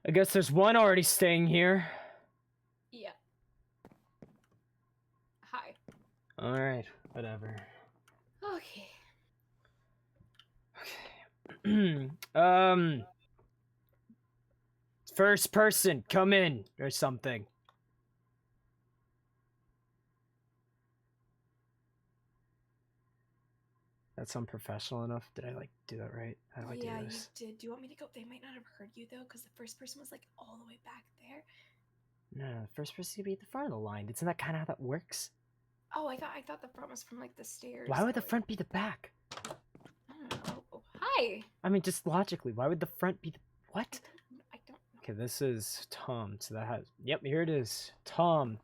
I guess there's one already staying here. Yeah. Hi. Alright, whatever. Okay. First person, come in, or something. That's unprofessional enough. Did I, do that right? How do I do this? You did. Do you want me to go? They might not have heard you, though, because the first person was, all the way back there. No, the first person to be at the front of the line. Isn't that kind of how that works? Oh, I thought the front was from, the stairs. Why would the front be the back? I don't know. Oh, hi! I mean, just logically, why would the front be the... What? I don't know. Okay, this is Tom, so that has... Yep, here it is. Tom.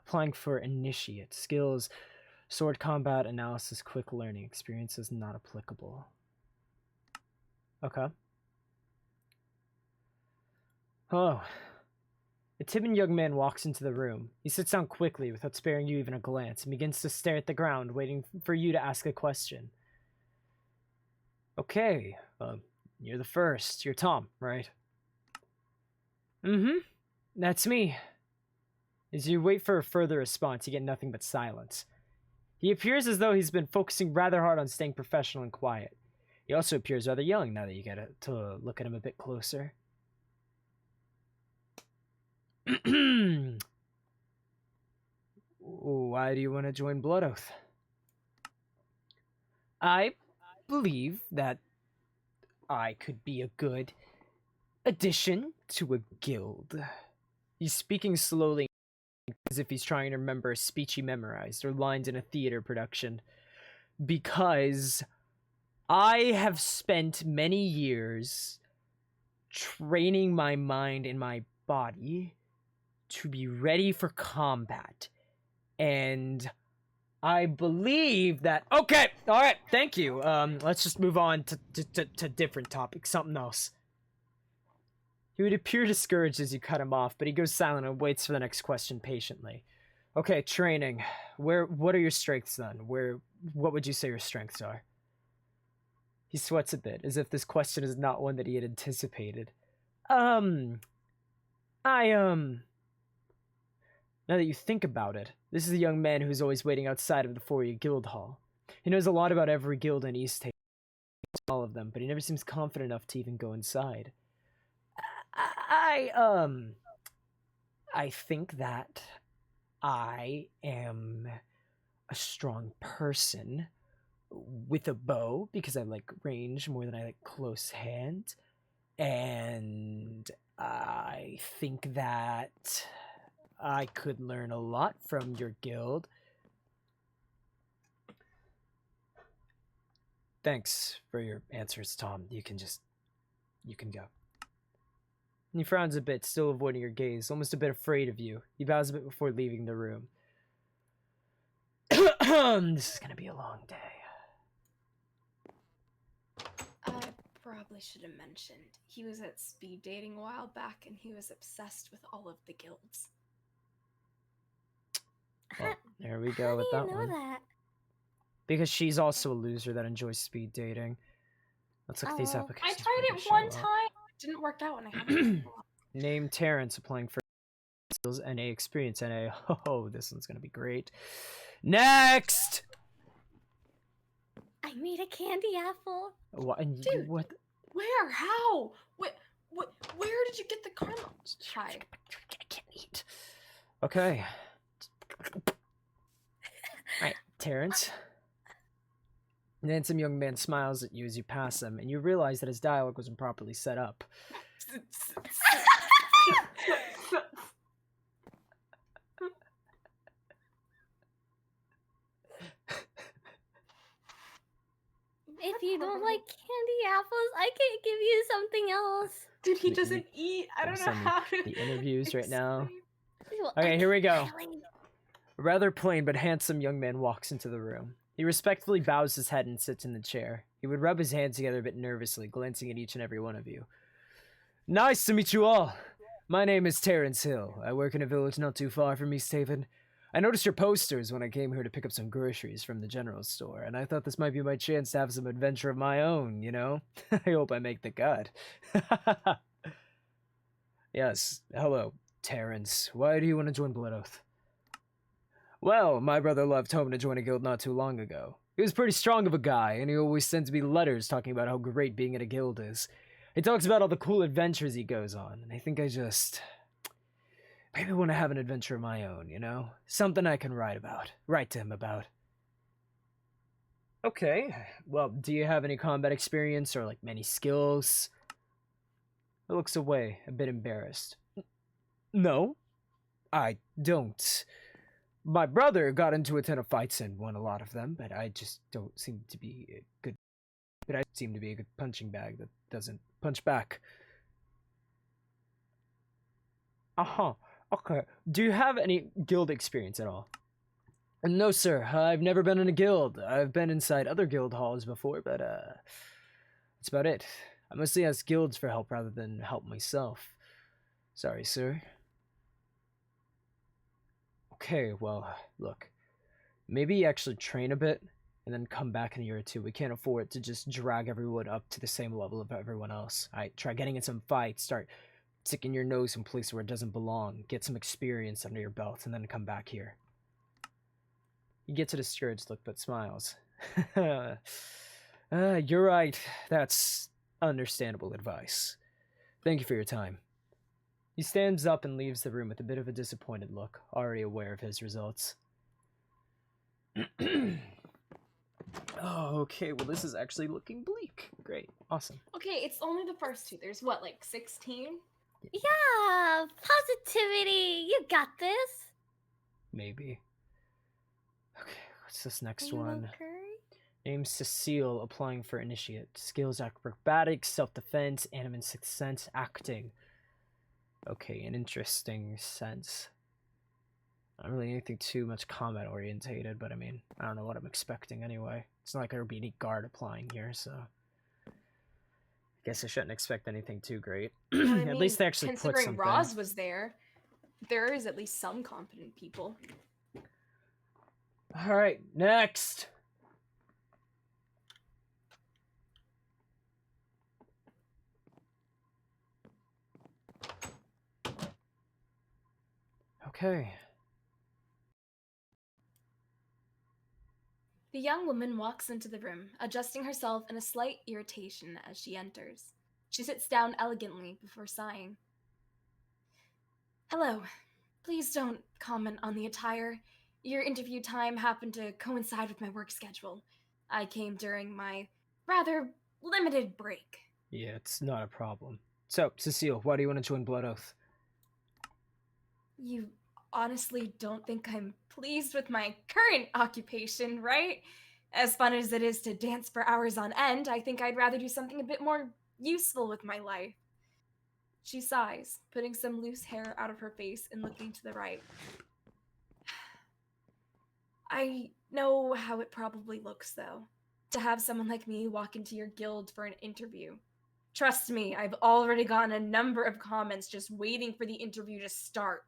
Applying for Initiate. Skills, sword combat, analysis, quick learning. Experiences not applicable. Okay. Oh. A timid young man walks into the room. He sits down quickly without sparing you even a glance and begins to stare at the ground, waiting for you to ask a question. Okay, you're the first. You're Tom, right? Mm-hmm. That's me. As you wait for a further response, you get nothing but silence. He appears as though he's been focusing rather hard on staying professional and quiet. He also appears rather young now that you get to look at him a bit closer. Why do you want to join Blood Oath? I believe that I could be a good addition to a guild. He's speaking slowly, as if he's trying to remember a speech he memorized or lines in a theater production. Because I have spent many years training my mind and my body to be ready for combat. And I believe that... Okay, alright, thank you. Let's just move on to different topics, something else. He would appear discouraged as you cut him off, but he goes silent and waits for the next question patiently. Okay, training. What are your strengths then? What would you say your strengths are? He sweats a bit, as if this question is not one that he had anticipated. Now that you think about it, this is a young man who's always waiting outside of the Fourier Guild Hall. He knows a lot about every guild in East Haven, all of them, but he never seems confident enough to even go inside. I think that I am a strong person with a bow, because I like range more than I like close hand. And I think that I could learn a lot from your guild. Thanks for your answers, Tom. You can go. And he frowns a bit, still avoiding your gaze, almost a bit afraid of you. He bows a bit before leaving the room. This is gonna be a long day. I probably should have mentioned. He was at speed dating a while back, and he was obsessed with all of the guilds. Well, there we go with that one. That? Because she's also a loser that enjoys speed dating. Let's look at these I applications. tried it one time. It didn't work out, and I had to. Name Terrence, applying for skills NA experience NA. Oh, this one's gonna be great. Next. I made a candy apple. What? Dude, what? Where? How? Where did you get the caramel? Hi. I can't eat. Okay. Alright, Terrence. An handsome young man smiles at you as you pass him, and you realize that his dialogue wasn't properly set up. If you don't like candy apples, I can give you something else. Dude, he doesn't eat. I don't know how to. The interviews right now. Well, Okay, here we go. darling. A rather plain but handsome young man walks into the room. He respectfully bows his head and sits in the chair. He would rub his hands together a bit nervously, glancing at each and every one of you. Nice to meet you all. My name is Terrence Hill. I work in a village not too far from East Haven. I noticed your posters when I came here to pick up some groceries from the general store, and I thought this might be my chance to have some adventure of my own, you know? I hope I make the cut. Yes, hello, Terrence. Why do you want to join Blood Oath? Well, my brother left home to join a guild not too long ago. He was pretty strong of a guy, and he always sends me letters talking about how great being in a guild is. He talks about all the cool adventures he goes on, and I think I just... maybe want to have an adventure of my own, you know? Something I can write to him about. Okay, well, do you have any combat experience or, like, many skills? He looks away, a bit embarrassed. No, I don't. My brother got into a ton of fights and won a lot of them, but I just don't seem to be a good... but I seem to be a good punching bag that doesn't punch back. Uh-huh. Okay. Do you have any guild experience at all? No, sir. I've never been in a guild. I've been inside other guild halls before, but, that's about it. I mostly ask guilds for help rather than help myself. Sorry, sir. Okay, well, look. Maybe actually train a bit, and then come back in a year or two. We can't afford to just drag everyone up to the same level of everyone else. Try getting in some fights, start sticking your nose in place where it doesn't belong, get some experience under your belt, and then come back here. He gets a discouraged look but smiles. You're right. That's understandable advice. Thank you for your time. He stands up and leaves the room with a bit of a disappointed look, already aware of his results. Oh, okay, well this is actually looking bleak. Great, awesome. Okay, it's only the first two. There's what, like 16? Yeah, positivity. You got this. Maybe. Okay, what's this next Are you one? okay? Name's Cecile, applying for initiate. Skills acrobatics, self-defense, anime sixth sense, acting. Okay, an interesting sense. Not really anything too much combat orientated, but I mean, I don't know what I'm expecting anyway. It's not like there'll be any guard applying here, so I guess I shouldn't expect anything too great. Well, I At mean, least they actually put considering something. Roz was there, there is at least some competent people. All right, next. Okay. The young woman walks into the room, adjusting herself in a slight irritation as she enters. She sits down elegantly before sighing. Hello. Please don't comment on the attire. Your interview time happened to coincide with my work schedule. I came during my rather limited break. Yeah, it's not a problem. So, Cecile, why do you want to join Blood Oath? You honestly don't think I'm pleased with my current occupation, right? As fun as it is to dance for hours on end, I think I'd rather do something a bit more useful with my life. She sighs, putting some loose hair out of her face and looking to the right. I know how it probably looks, though, to have someone like me walk into your guild for an interview. Trust me, I've already gotten a number of comments just waiting for the interview to start.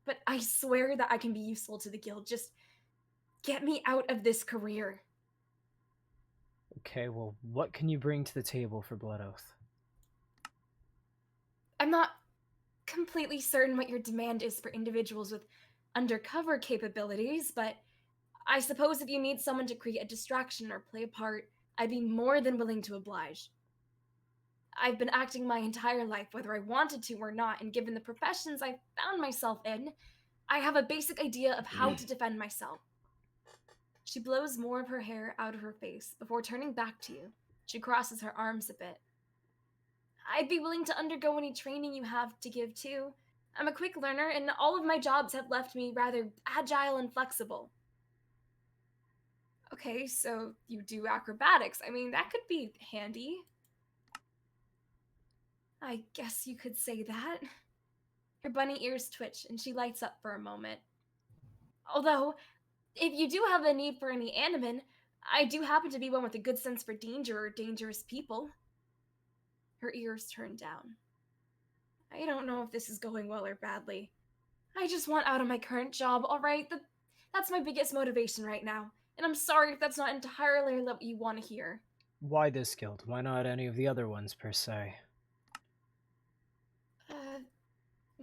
But I swear that I can be useful to the guild. Just get me out of this career. Okay, well, what can you bring to the table for Blood Oath? I'm not completely certain what your demand is for individuals with undercover capabilities, but I suppose if you need someone to create a distraction or play a part, I'd be more than willing to oblige. I've been acting my entire life, whether I wanted to or not, and given the professions I've found myself in, I have a basic idea of how to defend myself. She blows more of her hair out of her face before turning back to you. She crosses her arms a bit. I'd be willing to undergo any training you have to give too. I'm a quick learner, and all of my jobs have left me rather agile and flexible. Okay, so you do acrobatics. I mean, that could be handy. I guess you could say that. Her bunny ears twitch, and she lights up for a moment. Although, if you do have a need for any animin, I do happen to be one with a good sense for danger or dangerous people. Her ears turn down. I don't know if this is going well or badly. I just want out of my current job, alright? That's my biggest motivation right now. And I'm sorry if that's not entirely what you want to hear. Why this guild? Why not any of the other ones, per se?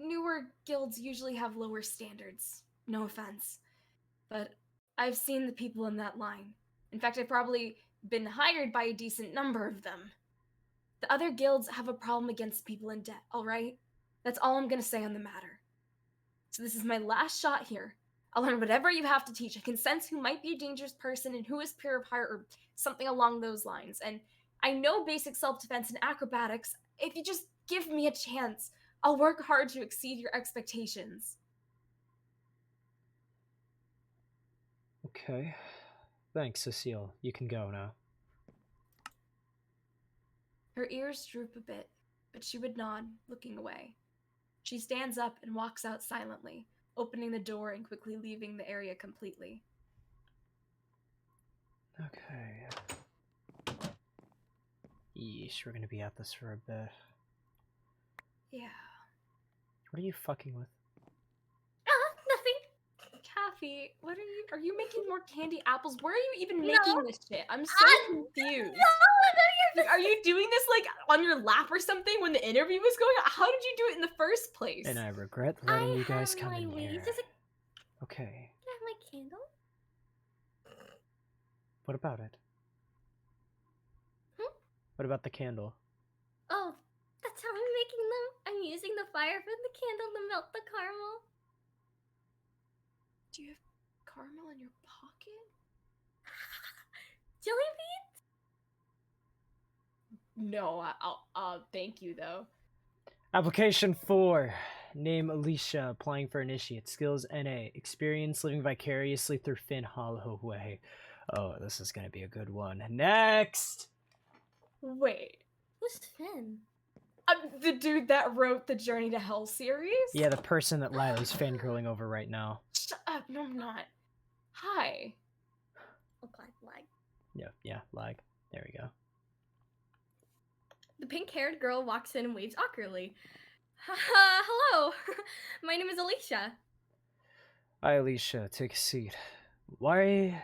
Newer guilds usually have lower standards. No offense. But I've seen the people in that line. In fact, I've probably been hired by a decent number of them. The other guilds have a problem against people in debt, alright? That's all I'm gonna say on the matter. So this is my last shot here. I'll learn whatever you have to teach. I can sense who might be a dangerous person and who is pure of heart or something along those lines. And I know basic self-defense and acrobatics. If you just give me a chance, I'll work hard to exceed your expectations. Okay. Thanks, Cecile. You can go now. Her ears droop a bit, but she would nod, looking away. She stands up and walks out silently, opening the door and quickly leaving the area completely. Okay. Yeesh, we're gonna be at this for a bit. Yeah. What are you fucking with? Nothing. Calf. Effie, what are you making more candy apples? Where are you even No. making this shit? I'm so confused. No, Like, are you doing this like on your lap or something when the interview was going on? How did you do it in the first place? And I regret letting you guys come in ways. here. Does it Okay, have my candle? what about it? Hmm? What about the candle? Oh, that's how I'm making them. I'm using the fire from the candle to melt the caramel. Do you have caramel in your pocket? Jelly bean? No, I'll thank you though. Application 4. Name Alicia, applying for initiate. Skills NA. Experience living vicariously through Finn Holloway. Oh, this is gonna be a good one. Next! Wait, Who's Finn? the dude that wrote the Journey to Hell series? Yeah, the person that Liley's fangirling over right now. Shut up! No, I'm not. Hi. Okay, lag. Yeah, lag. There we go. The pink-haired girl walks in and waves awkwardly. Hello, my name is Alicia. Hi, Alicia. Take a seat. Why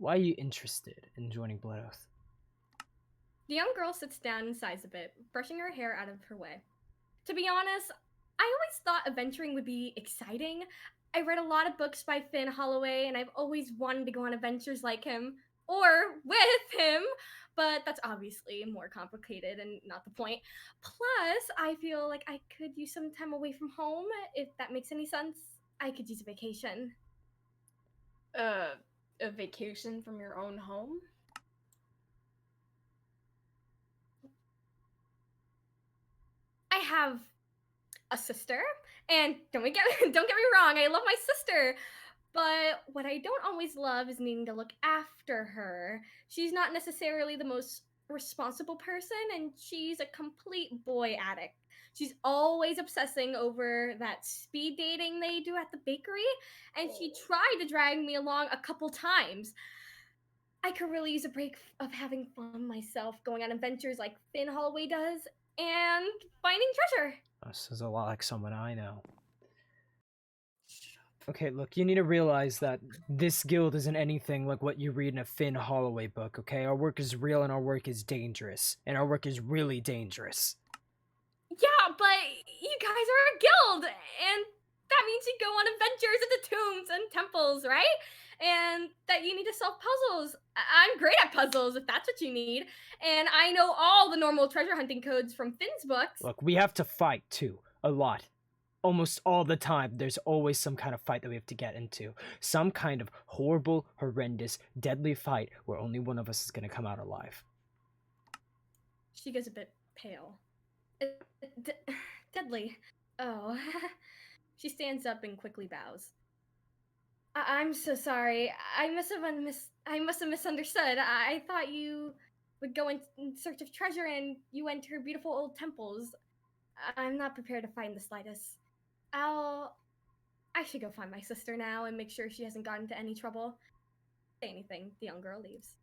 are you interested in joining Blood Oath? The young girl sits down and sighs a bit, brushing her hair out of her way. To be honest, I always thought adventuring would be exciting. I read a lot of books by Finn Holloway, and I've always wanted to go on adventures like him, or with him, but that's obviously more complicated and not the point. Plus, I feel like I could use some time away from home, if that makes any sense. I could use a vacation. A vacation from your own home? I have a sister, and don't get me wrong, I love my sister. But what I don't always love is needing to look after her. She's not necessarily the most responsible person, and she's a complete boy addict. She's always obsessing over that speed dating they do at the bakery, and she tried to drag me along a couple times. I could really use a break of having fun myself, going on adventures like Finn Holloway does, and finding treasure. This is a lot like someone I know. Okay, look, you need to realize that this guild isn't anything like what you read in a Finn Holloway book, okay? Our work is real and our work is dangerous. And our work is really dangerous. Yeah, but you guys are a guild, and that means you go on adventures into tombs and temples, right? And that you need to solve puzzles. I'm great at puzzles, if that's what you need. And I know all the normal treasure hunting codes from Finn's books. Look, we have to fight, too. A lot. Almost all the time, there's always some kind of fight that we have to get into. Some kind of horrible, horrendous, deadly fight where only one of us is going to come out alive. She goes a bit pale. Deadly. Oh. She stands up and quickly bows. I'm so sorry. I must have misunderstood. I thought you would go in search of treasure and you enter beautiful old temples. I'm not prepared to fight in the slightest. I should go find my sister now and make sure she hasn't gotten into any trouble. Say anything, the young girl leaves.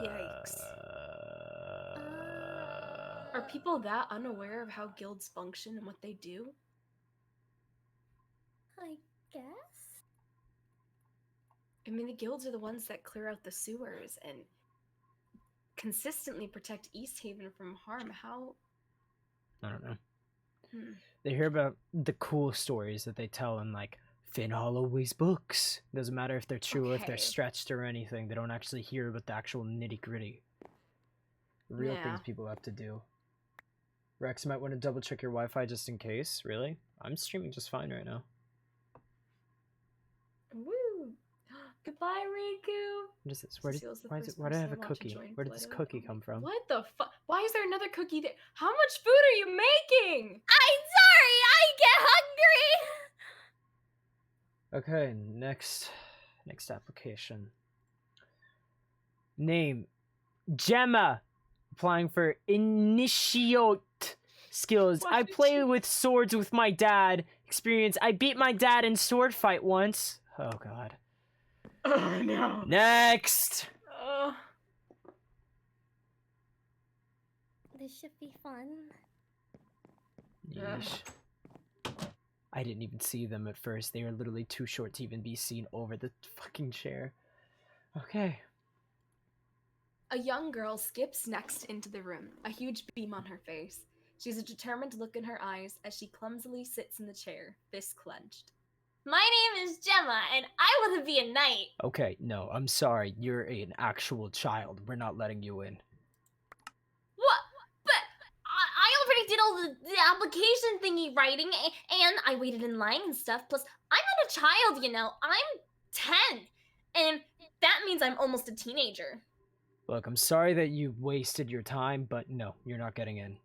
Yikes. Are people that unaware of how guilds function and what they do? I guess? I mean, the guilds are the ones that clear out the sewers and consistently protect East Haven from harm. How? I don't know. They hear about the cool stories that they tell in, like, Finn Holloway's books. Doesn't matter if they're true or if they're Okay. stretched or anything. They don't actually hear about the actual nitty-gritty. Real Yeah. things people have to do. Rex, you might want to double check your Wi-Fi just in case. Really? I'm streaming just fine right now. Woo! Goodbye, Riku. What is this? Cecile's the first Why do I have a person I watch cookie? join Where did this Blood Oath. cookie come from? What the fuck? Why is there another cookie there? How much food are you making? I'm sorry! I get hungry! Okay, next application. Name Gemma. Applying for initiate skills. Why I did play you- with swords with my dad. Experience. I beat my dad in sword fight once. Oh god. Oh no. Next. This should be fun. Yeah. Yeesh. I didn't even see them at first. They were literally too short to even be seen over the fucking chair. Okay. A young girl skips next into the room, a huge beam on her face. She has a determined look in her eyes as she clumsily sits in the chair, fists clenched. My name is Gemma, and I want to be a knight. Okay, no, I'm sorry. You're an actual child. We're not letting you in. What? But I already did all the application thingy writing, and I waited in line and stuff. Plus, I'm not a child, you know. I'm 10, and that means I'm almost a teenager. Look, I'm sorry that you wasted your time, but no, you're not getting in.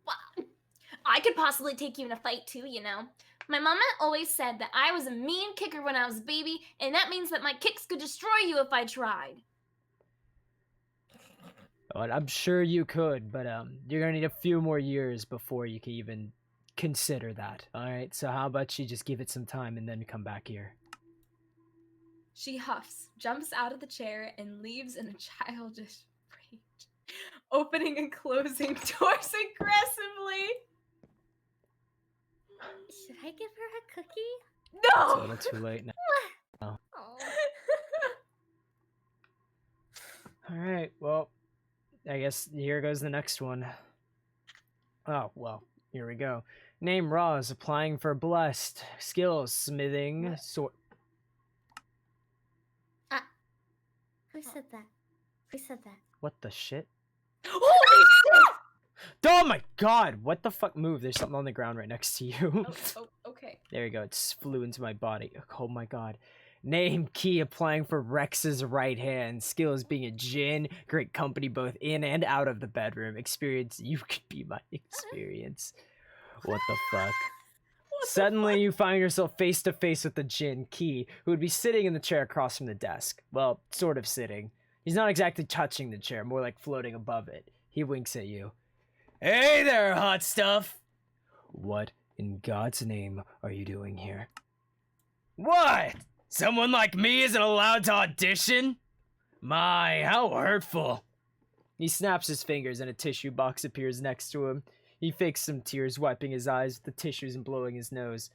Well, I could possibly take you in a fight too, you know. My mama always said that I was a mean kicker when I was a baby, and that means that my kicks could destroy you if I tried. Well, I'm sure you could, but you're gonna need a few more years before you can even consider that. Alright, so how about you just give it some time and then come back here? She huffs, jumps out of the chair, and leaves in a childish rage, opening and closing doors aggressively. Should I give her a cookie? It's a No! little too late now. Oh. Alright, well, I guess here goes the next one. Oh, well, here we go. Name Roz, applying for Blessed. Skills, smithing, sword. Who said that? Who said that? What the shit? Holy shit! Oh my god, what the fuck? Move, there's something on the ground right next to you. Okay. There you go, it flew into my body. Oh my god. Name Key, applying for Rex's right hand. Skills, being a djinn. Great company both in and out of the bedroom. Experience, you could be my experience. What the fuck? Suddenly, you find yourself face to face with the djinn, Key, who would be sitting in the chair across from the desk. Well, sort of sitting. He's not exactly touching the chair, more like floating above it. He winks at you. Hey there, hot stuff! What in God's name are you doing here? What? Someone like me isn't allowed to audition? My, how hurtful. He snaps his fingers and a tissue box appears next to him. He fakes some tears, wiping his eyes with the tissues and blowing his nose.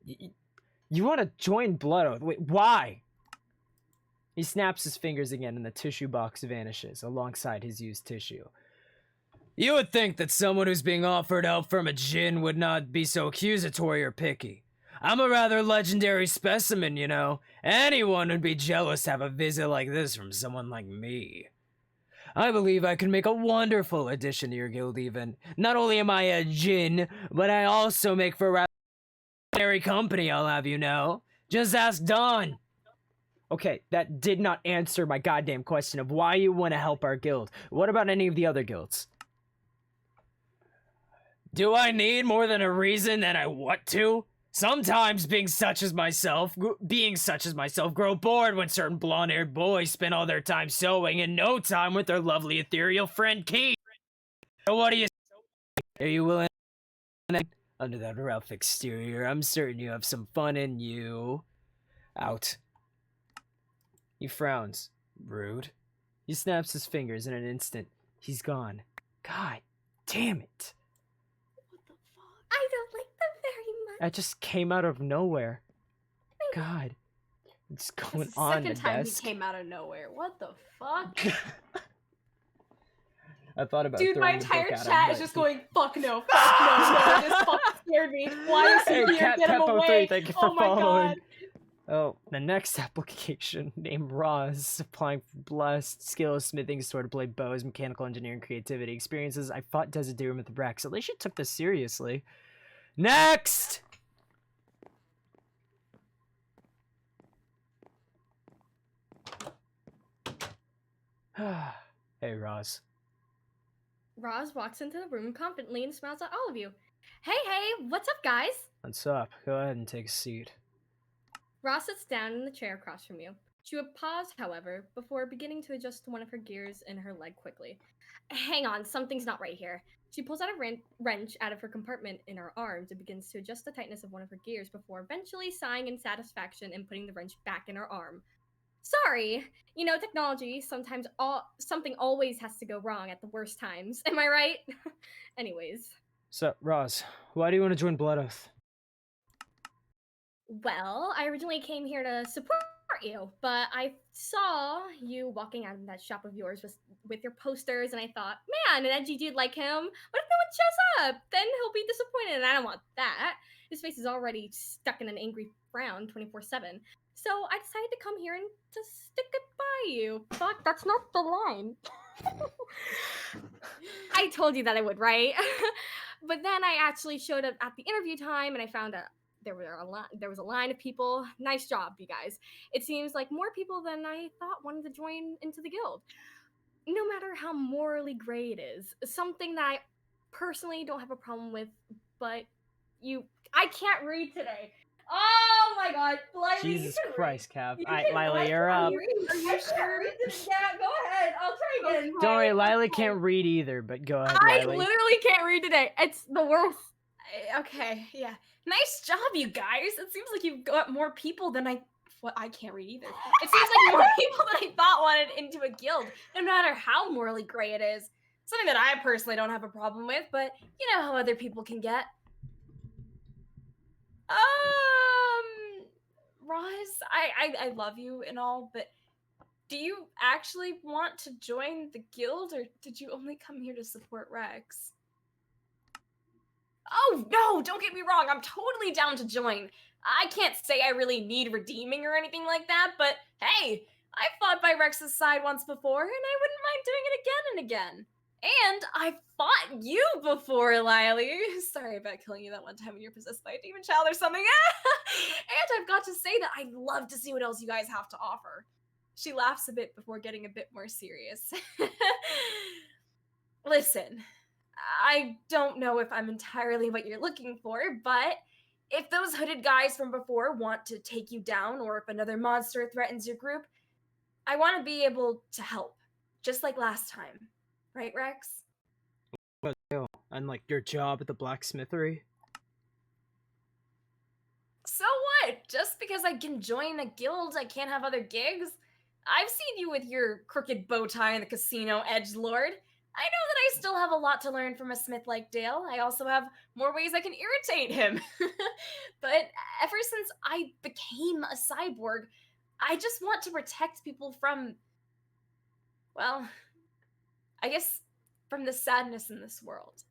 You want to join Blood Oath? Wait, why? He snaps his fingers again and the tissue box vanishes, alongside his used tissue. You would think that someone who's being offered help from a djinn would not be so accusatory or picky. I'm a rather legendary specimen, you know. Anyone would be jealous to have a visit like this from someone like me. I believe I can make a wonderful addition to your guild even. Not only am I a djinn, but I also make for rather legendary company, I'll have you know. Just ask Dawn. Okay, that did not answer my goddamn question of why you want to help our guild. What about any of the other guilds? Do I need more than a reason than I want to? Sometimes being such as myself grow bored when certain blonde-haired boys spend all their time sewing and no time with their lovely ethereal friend Key. So what do you say? Are you willing? Under that rough exterior, I'm certain you have some fun in you. Out. He frowns. Rude. He snaps his fingers in an instant. He's gone. God damn it. What the fuck? I don't like them very much. That just came out of nowhere. God. What's going That's the on second the time desk? he came out of nowhere. What the fuck? I thought about Dude, my throwing the book entire at him, chat but is just he- going, fuck no, fuck no, this fucking scared me. Why is he Hey, here? Cat Get him Peppo3, away. thank you for Oh my following. god. Oh, the next application, named Roz, applying for Blessed, skills, smithing, sword play, bows, mechanical engineering, creativity, experiences. I fought Desiderum with Rex. At least she took this seriously. Next! Hey, Roz. Roz walks into the room confidently and smiles at all of you. Hey, what's up, guys? What's up? Go ahead and take a seat. Roz sits down in the chair across from you. She would pause, however, before beginning to adjust one of her gears in her leg quickly. Hang on, something's not right here. She pulls out a wrench out of her compartment in her arms and begins to adjust the tightness of one of her gears before eventually sighing in satisfaction and putting the wrench back in her arm. Sorry, you know, technology, something always has to go wrong at the worst times. Am I right? Anyways. So, Roz, why do you want to join Blood Oath? Well, I originally came here to support you, but I saw you walking out of that shop of yours with your posters, and I thought, man, an edgy dude like him, what if no one shows up? Then he'll be disappointed, and I don't want that. His face is already stuck in an angry frown 24/7. So I decided to come here and to stick it by you. Fuck, that's not the line. I told you that I would, right? But then I actually showed up at the interview time, and I found out there was a line of people. Nice job, you guys. It seems like more people than I thought wanted to join into the guild. No matter how morally gray it is, something that I personally don't have a problem with, but I can't read today. Oh my god, Lila, Jesus you can Christ, read. Cav. You Alright, can Lila, read. you're up. Are you sure? Yeah, go ahead. I'll try again. Don't worry, Fine. Lila can't read either, but go ahead, I Lila. literally can't read today. It's the worst. Okay, yeah. Nice job, you guys. It seems like you've got more people than I can't read either. It seems like more people than I thought wanted into a guild, no matter how morally gray it is. Something that I personally don't have a problem with, but you know how other people can get. Roz, I love you and all, but do you actually want to join the guild, or did you only come here to support Rex? Oh, no, don't get me wrong. I'm totally down to join. I can't say I really need redeeming or anything like that, but hey, I fought by Rex's side once before, and I wouldn't mind doing it again and again. And I fought you before, Lily. Sorry about killing you that one time when you're possessed by a demon child or something. And I've got to say that I'd love to see what else you guys have to offer. She laughs a bit before getting a bit more serious. Listen, I don't know if I'm entirely what you're looking for, but if those hooded guys from before want to take you down, or if another monster threatens your group, I want to be able to help, just like last time. Right, Rex? What do? Unlike your job at the blacksmithery? So what? Just because I can join a guild, I can't have other gigs? I've seen you with your crooked bow tie in the casino, edgelord. I know that I still have a lot to learn from a smith like Dale. I also have more ways I can irritate him. But ever since I became a cyborg, I just want to protect people from, well, I guess from the sadness in this world.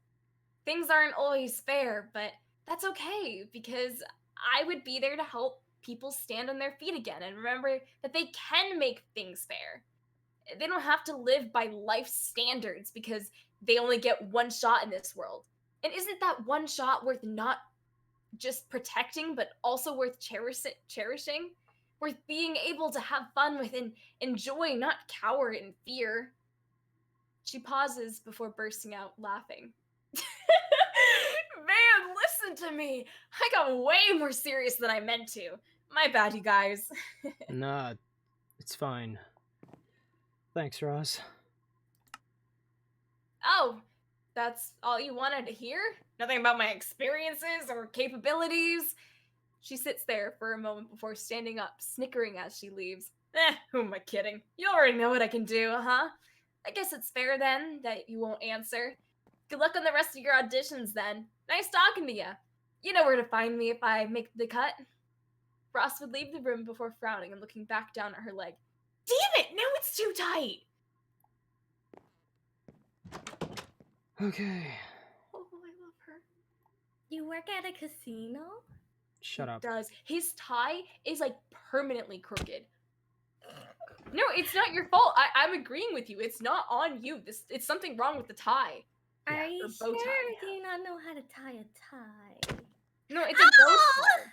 Things aren't always fair, but that's okay, because I would be there to help people stand on their feet again and remember that they can make things fair. They don't have to live by life standards because they only get one shot in this world. And isn't that one shot worth not just protecting, but also worth cherishing? Worth being able to have fun with and enjoy, not cower in fear. She pauses before bursting out laughing. Man, listen to me. I got way more serious than I meant to. My bad, you guys. Nah, it's fine. Thanks, Roz. Oh, that's all you wanted to hear? Nothing about my experiences or capabilities? She sits there for a moment before standing up, snickering as she leaves. Who am I kidding? You already know what I can do, huh? I guess it's fair then that you won't answer. Good luck on the rest of your auditions then. Nice talking to you. You know where to find me if I make the cut. Ross would leave the room before frowning and looking back down at her leg. Damn it! Now it's too tight! Okay. Oh, I love her. You work at a casino? Shut up. Does. His tie is like permanently crooked. No, it's not your fault. I'm agreeing with you. It's not on you. It's something wrong with the tie. Are you or bow sure? tie. Do you not know how to tie a tie? No, it's a bow tie.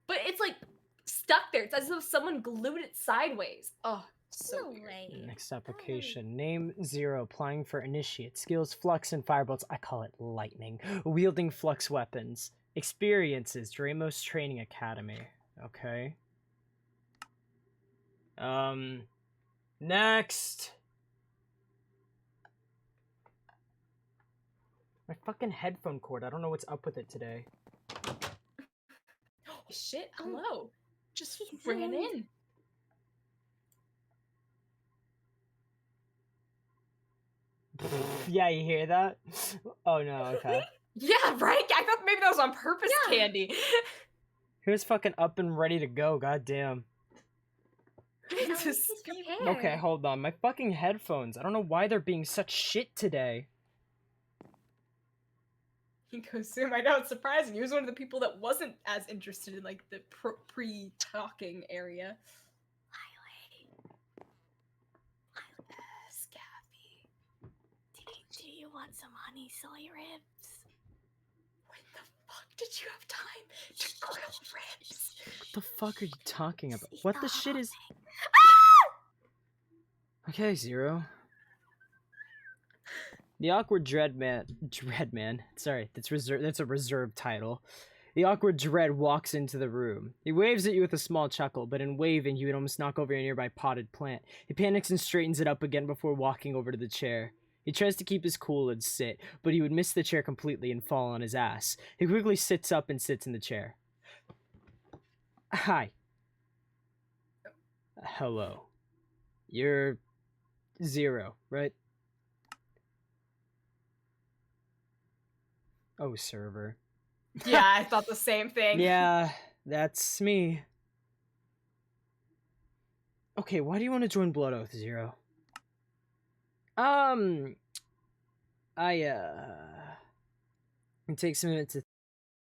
But it's like stuck there. It's as if someone glued it sideways. Oh, so No weird. way. Next application. Name 0. Applying for initiate. Skills, flux, and firebolts. I call it lightning. Wielding flux weapons. Experiences. Dramos Training Academy. Okay. Next. My fucking headphone cord. I don't know what's up with it today. Oh, shit, hello. Just He ran sounds- in. Yeah, you hear that? Oh no, okay. Yeah, right? I thought maybe that was on purpose, Yeah. Candy. He was fucking up and ready to go, goddamn. At Just least he's speak- prepared. Okay, hold on. My fucking headphones. I don't know why they're being such shit today. He goes, Zoom, I know, it's surprising. He was one of the people that wasn't as interested in, like, the pre-talking area. Scabby. Do you want some honey soy ribs? When the fuck did you have time to grill ribs? What the fuck are you talking about? What the shit is... Okay, Zero. The awkward Dreadman. Sorry, that's a reserved title. The awkward Dread walks into the room. He waves at you with a small chuckle, but in waving, he would almost knock over a nearby potted plant. He panics and straightens it up again before walking over to the chair. He tries to keep his cool and sit, but he would miss the chair completely and fall on his ass. He quickly sits up and sits in the chair. Hi. Hello. You're Zero, right? Oh, server. Yeah, I thought the same thing. Yeah, that's me. Okay, why do you want to join Blood Oath, Zero? It takes a minute to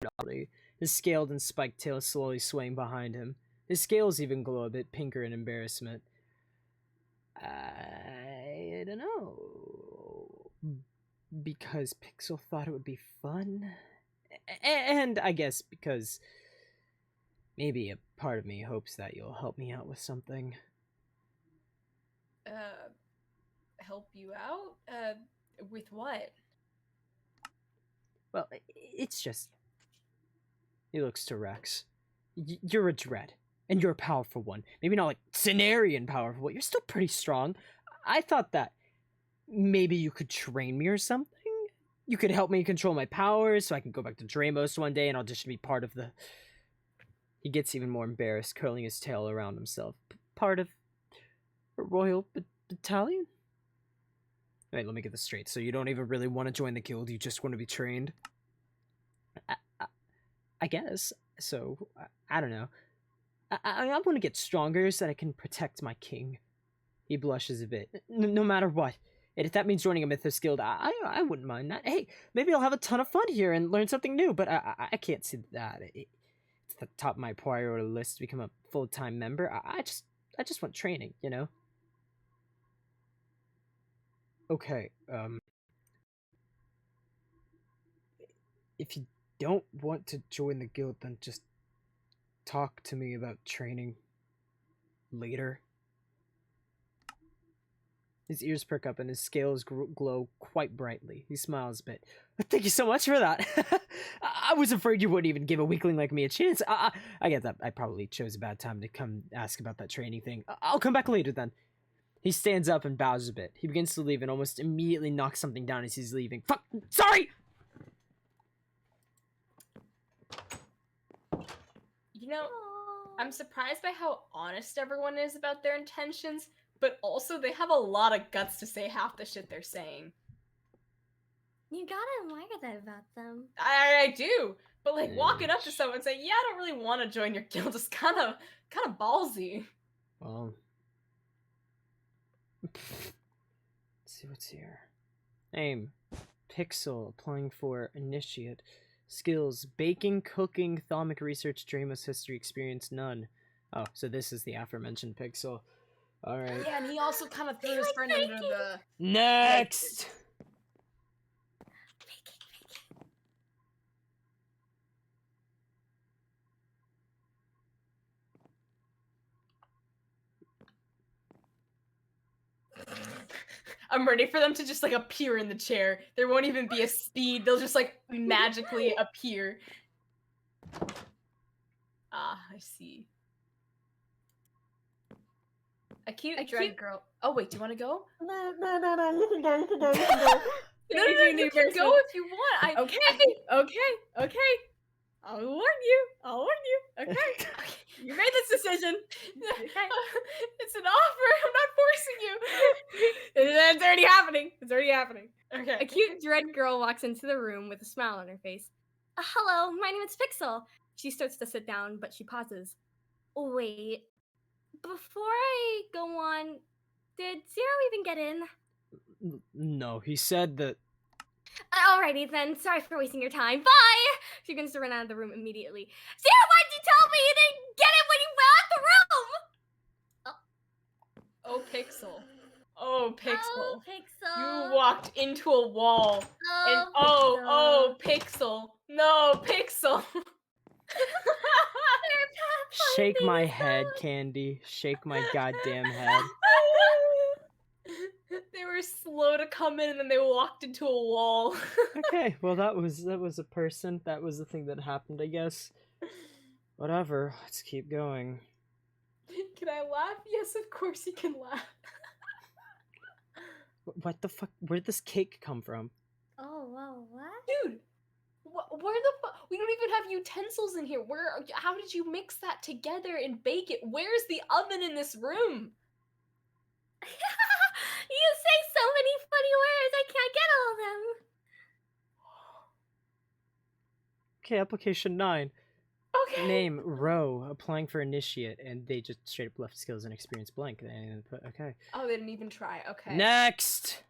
think. His scaled and spiked tail slowly swaying behind him. His scales even glow a bit pinker in embarrassment. I don't know. Because Pixel thought it would be fun? And I guess because maybe a part of me hopes that you'll help me out with something. Help you out? With what? Well, it's just... He looks to Rex. You're a Dread, and you're a powerful one. Maybe not like Cenarian powerful, but you're still pretty strong. I thought that maybe you could train me or something? You could help me control my powers so I can go back to Dramos one day and audition to be part of the... He gets even more embarrassed, curling his tail around himself. Part of a royal battalion? Wait, let me get this straight. So you don't even really want to join the guild, you just want to be trained? I guess. So, I don't know. I want to get stronger so that I can protect my king. He blushes a bit. No matter what. And if that means joining a Mythos guild, I wouldn't mind that. Hey, maybe I'll have a ton of fun here and learn something new, but I can't see that. It's the top of my priority list to become a full-time member. I just want training, you know? Okay, if you don't want to join the guild, then just talk to me about training later. His ears perk up and his scales glow quite brightly. He smiles a bit. Thank you so much for that. I was afraid you wouldn't even give a weakling like me a chance. I get that. I probably chose a bad time to come ask about that training thing. I'll come back later then. He stands up and bows a bit. He begins to leave and almost immediately knocks something down as he's leaving. Fuck! Sorry! You know, I'm surprised by how honest everyone is about their intentions, but also they have a lot of guts to say half the shit they're saying. You gotta admire that about them. I do, but like walking up to someone and saying, "Yeah, I don't really want to join your guild," is kind of ballsy. Well, let's see what's here. Name: Pixel, applying for Initiate. Skills: baking, cooking, thaumic research, Dramos history, experience, none. Oh, so this is the aforementioned Pixel. Alright. Yeah, and he also kind of threw his friend under the... Next! I'm ready for them to just like appear in the chair. There won't even be a speed. They'll just like magically appear. Ah, I see. A cute dread girl. Oh wait, do you want to go? No, you can go, you can go, you can go. No, you can go if you want. Okay. I'll warn you. Okay. You made this decision. Okay. It's an offer. I'm not forcing you. It's already happening. Okay. A cute dread girl walks into the room with a smile on her face. Hello, my name is Pixel. She starts to sit down, but she pauses. Wait, before I go on, did Zero even get in? No, he said that. Alrighty then, sorry for wasting your time. Bye! She begins to run out of the room immediately. Zero, why did you tell me you didn't get it when you left the room? Oh, Pixel. Oh, Pixel. Oh, Pixel. You walked into a wall. And Oh, Pixel. No, Pixel. Shake my head, Candy. Shake my goddamn head. They were slow to come in and then they walked into a wall. Okay, well that was a person. That was the thing that happened, I guess. Whatever. Let's keep going. Can I laugh? Yes, of course you can laugh. What the fuck? Where did this cake come from? Oh, wow, what? Dude, where the fuck? We don't even have utensils in here. How did you mix that together and bake it? Where's the oven in this room? You say so many funny words, I can't get all of them. Okay, application 9. Okay. Name, row, applying for initiate, and they just straight up left skills and experience blank. And put, okay. Oh, they didn't even try. Okay. Next!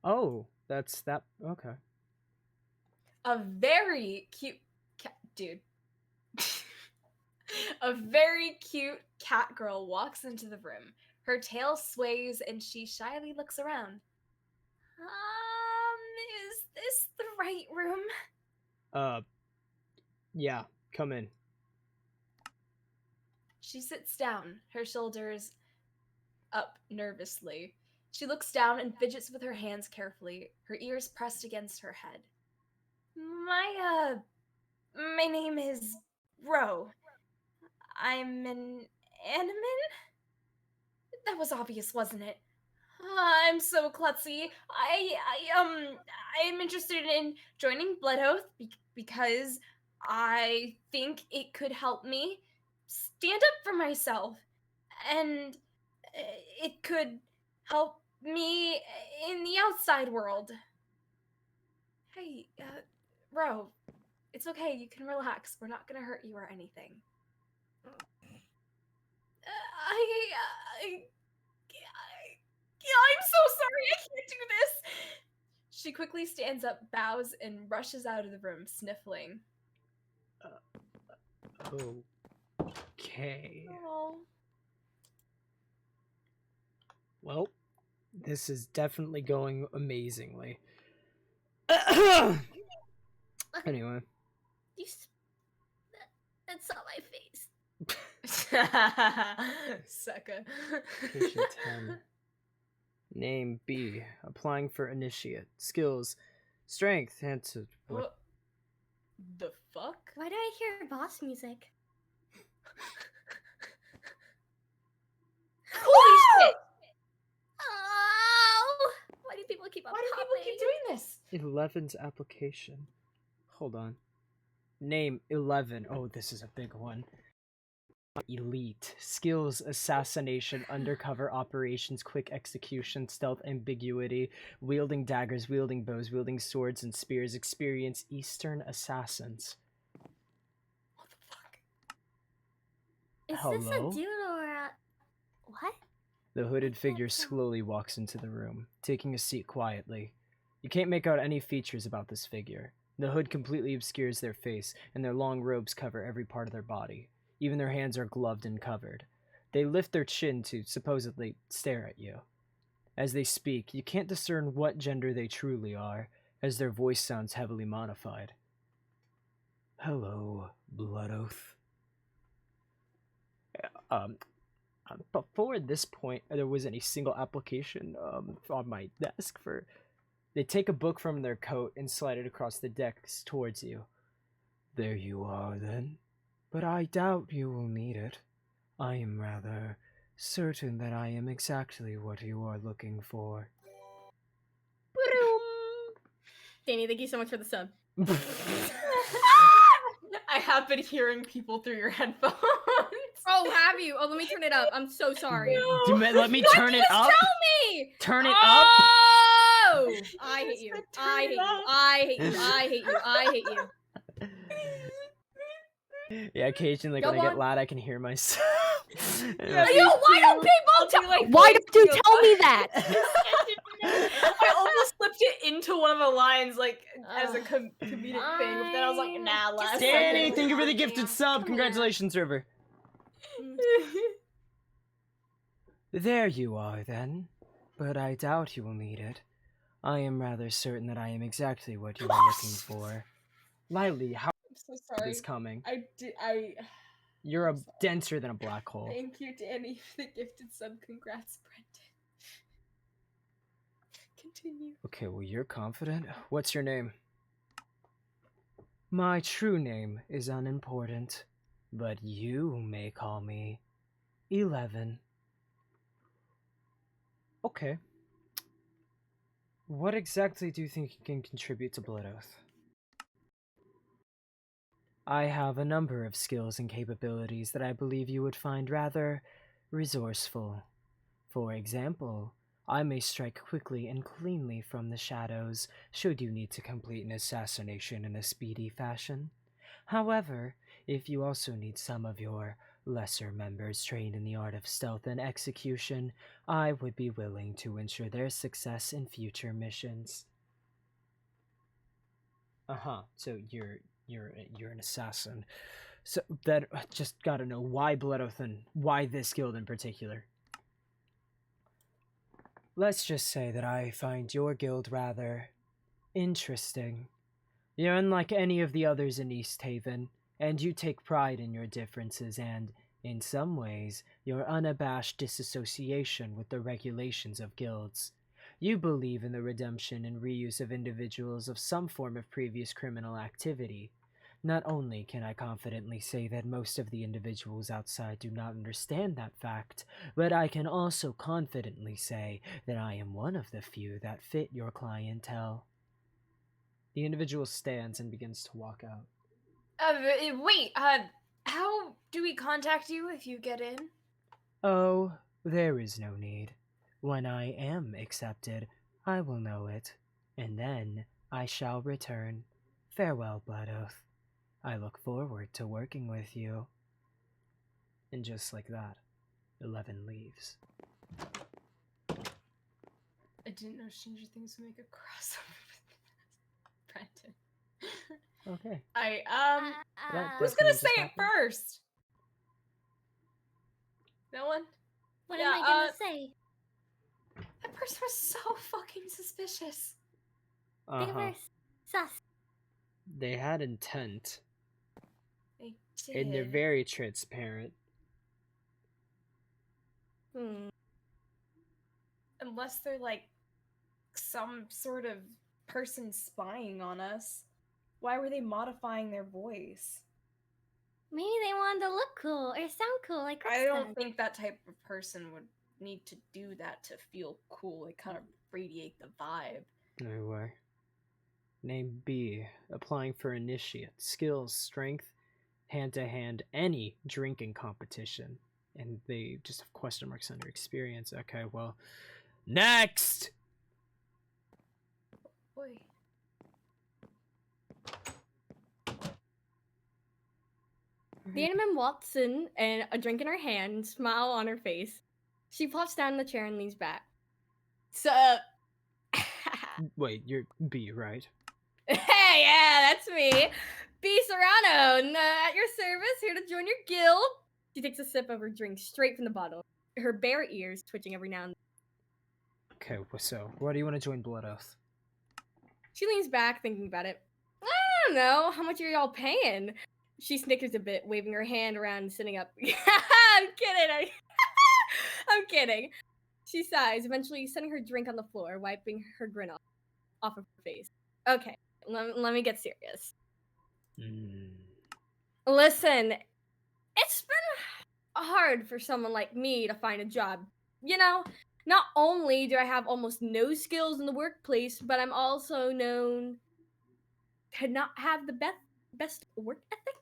Oh, that's that. Okay. A very cute cat, dude. A very cute cat girl walks into the room. Her tail sways and she shyly looks around. Is this the right room? Yeah, come in. She sits down, her shoulders up nervously. She looks down and fidgets with her hands carefully, her ears pressed against her head. My name is Ro. I'm an animan? That was obvious, wasn't it? I'm so klutzy. I'm interested in joining Blood Oath because I think it could help me stand up for myself. And it could help me in the outside world. Hey, Ro, it's okay. You can relax. We're not gonna hurt you or anything. I'm so sorry. I can't do this. She quickly stands up, bows, and rushes out of the room, sniffling. Okay. Oh. Well, this is definitely going amazingly. Anyway. That's on my face. Sucker. Application 10. Name B. Applying for initiate. Skills. Strength. Answer. What the fuck? Why do I hear boss music? Holy shit! Oh! Why do people keep on Why do popping? people keep doing this? 11's application. Hold on. Name 11. Oh, this is a big one. Elite. Skills, assassination, undercover operations, quick execution, stealth, ambiguity, wielding daggers, wielding bows, wielding swords and spears, experience, Eastern assassins. What the fuck? Is this Hello? a dude or a... What? The hooded figure slowly walks into the room, taking a seat quietly. You can't make out any features about this figure. The hood completely obscures their face, and their long robes cover every part of their body. Even their hands are gloved and covered. They lift their chin to supposedly stare at you. As they speak, you can't discern what gender they truly are, as their voice sounds heavily modified. Hello, Blood Oath. Before this point, there wasn't a single application on my desk for... They take a book from their coat and slide it across the desk towards you. There you are, then. But I doubt you will need it. I am rather certain that I am exactly what you are looking for. Danny, thank you so much for the sub. I have been hearing people through your headphones. Oh, have you? Oh, let me turn it up. I'm so sorry. Let me turn it up. Tell me. Turn it up. Oh, I hate you. I hate you. I hate you. I hate you. I hate you. Yeah, occasionally Go when I get on. loud, I can hear myself. Yeah, Yo, why don't people tell me? Why don't you tell me that? I almost slipped it into one of the lines, like as a comedic thing, but then I was like, nah, last Danny, second. thank you for the gifted sub. Come Congratulations, River. There you are, then. But I doubt you will need it. I am rather certain that I am exactly what you are looking for. Lily, how I'm so sorry. is coming? I You're I'm sorry. denser than a black hole. Thank you, Danny, for the gifted sub. Congrats, Brendan. Continue. Okay, well, you're confident. What's your name? My true name is unimportant, but you may call me 11. Okay. What exactly do you think you can contribute to Blood Oath? I have a number of skills and capabilities that I believe you would find rather resourceful. For example, I may strike quickly and cleanly from the shadows should you need to complete an assassination in a speedy fashion. However, if you also need some of your lesser members trained in the art of stealth and execution, I would be willing to ensure their success in future missions. So you're an assassin. So that just gotta know why Blood Oath and why this guild in particular. Let's just say that I find your guild rather interesting. You're unlike any of the others in East Haven, and you take pride in your differences and, in some ways, your unabashed disassociation with the regulations of guilds. You believe in the redemption and reuse of individuals of some form of previous criminal activity. Not only can I confidently say that most of the individuals outside do not understand that fact, but I can also confidently say that I am one of the few that fit your clientele. The individual stands and begins to walk out. Wait, how do we contact you if you get in? Oh, there is no need. When I am accepted, I will know it, and then I shall return. Farewell, Blood Oath. I look forward to working with you. And just like that, 11 leaves. I didn't know Stranger Things would make a crossover with Brendan. Okay. Who's gonna say it first? No one? What Yeah, am I gonna say? That person was so fucking suspicious. They were sus. They had intent, They did. and they're very transparent. Unless they're like some sort of person spying on us. Why were they modifying their voice? Maybe they wanted to look cool or sound cool like I Chris don't does. think that type of person would need to do that to feel cool. They kind of radiate the vibe. Anyway. Name B. Applying for initiate. Skills, strength, hand-to-hand, any drinking competition. And they just have question marks under experience. Okay, well. Next! Boy. The Animan walks in and a drink in her hand, smile on her face. She plops down in the chair and leans back. Sup? Wait, you're B, right? Hey, yeah, that's me. B Serrano, at your service, here to join your guild. She takes a sip of her drink straight from the bottle, her bare ears twitching every now and then. Okay, so, why do you want to join Blood Oath? She leans back, thinking about it. I don't know, how much are y'all paying? She snickers a bit, waving her hand around and sitting up. I'm kidding. I'm kidding. She sighs, eventually setting her drink on the floor, wiping her grin off of her face. Okay, let me get serious. Listen, it's been hard for someone like me to find a job. You know, not only do I have almost no skills in the workplace, but I'm also known to not have the best work ethic.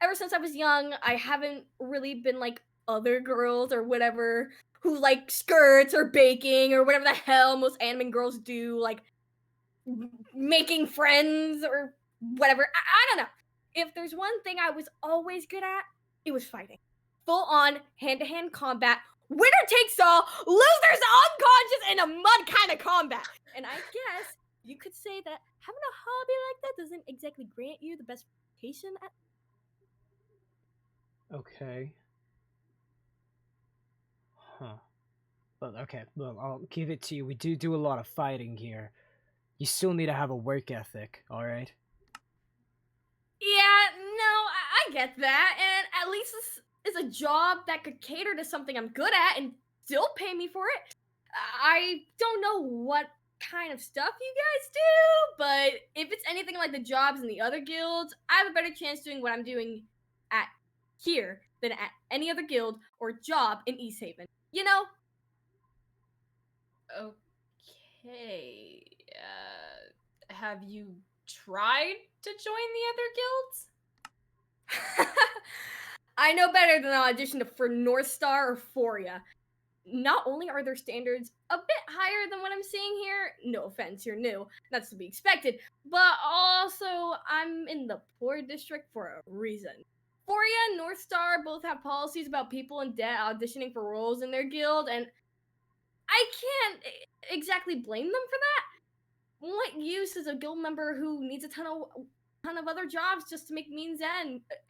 ever since I was young, I haven't really been like other girls or whatever who like skirts or baking or whatever the hell most anime girls do, like making friends or whatever. I don't know. If there's one thing I was always good at, it was fighting. Full on hand-to-hand combat. Winner takes all, losers unconscious in a mud kind of combat. And I guess you could say that having a hobby like that doesn't exactly grant you the best reputation at. Okay. Huh. But okay, look, I'll give it to you. We do a lot of fighting here. You still need to have a work ethic, alright? Yeah, no, I get that. And at least this is a job that could cater to something I'm good at and still pay me for it. I don't know what kind of stuff you guys do, but if it's anything like the jobs in the other guilds, I have a better chance doing what I'm doing at here than at any other guild or job in East Haven. You know? Okay. Have you tried to join the other guilds? I know better than to audition for North Star or Foria. Not only are their standards a bit higher than what I'm seeing here, no offense, you're new, that's to be expected, but also I'm in the poor district for a reason. Foria and North Star both have policies about people in debt auditioning for roles in their guild, and I can't exactly blame them for that. What use is a guild member who needs a ton of other jobs just to make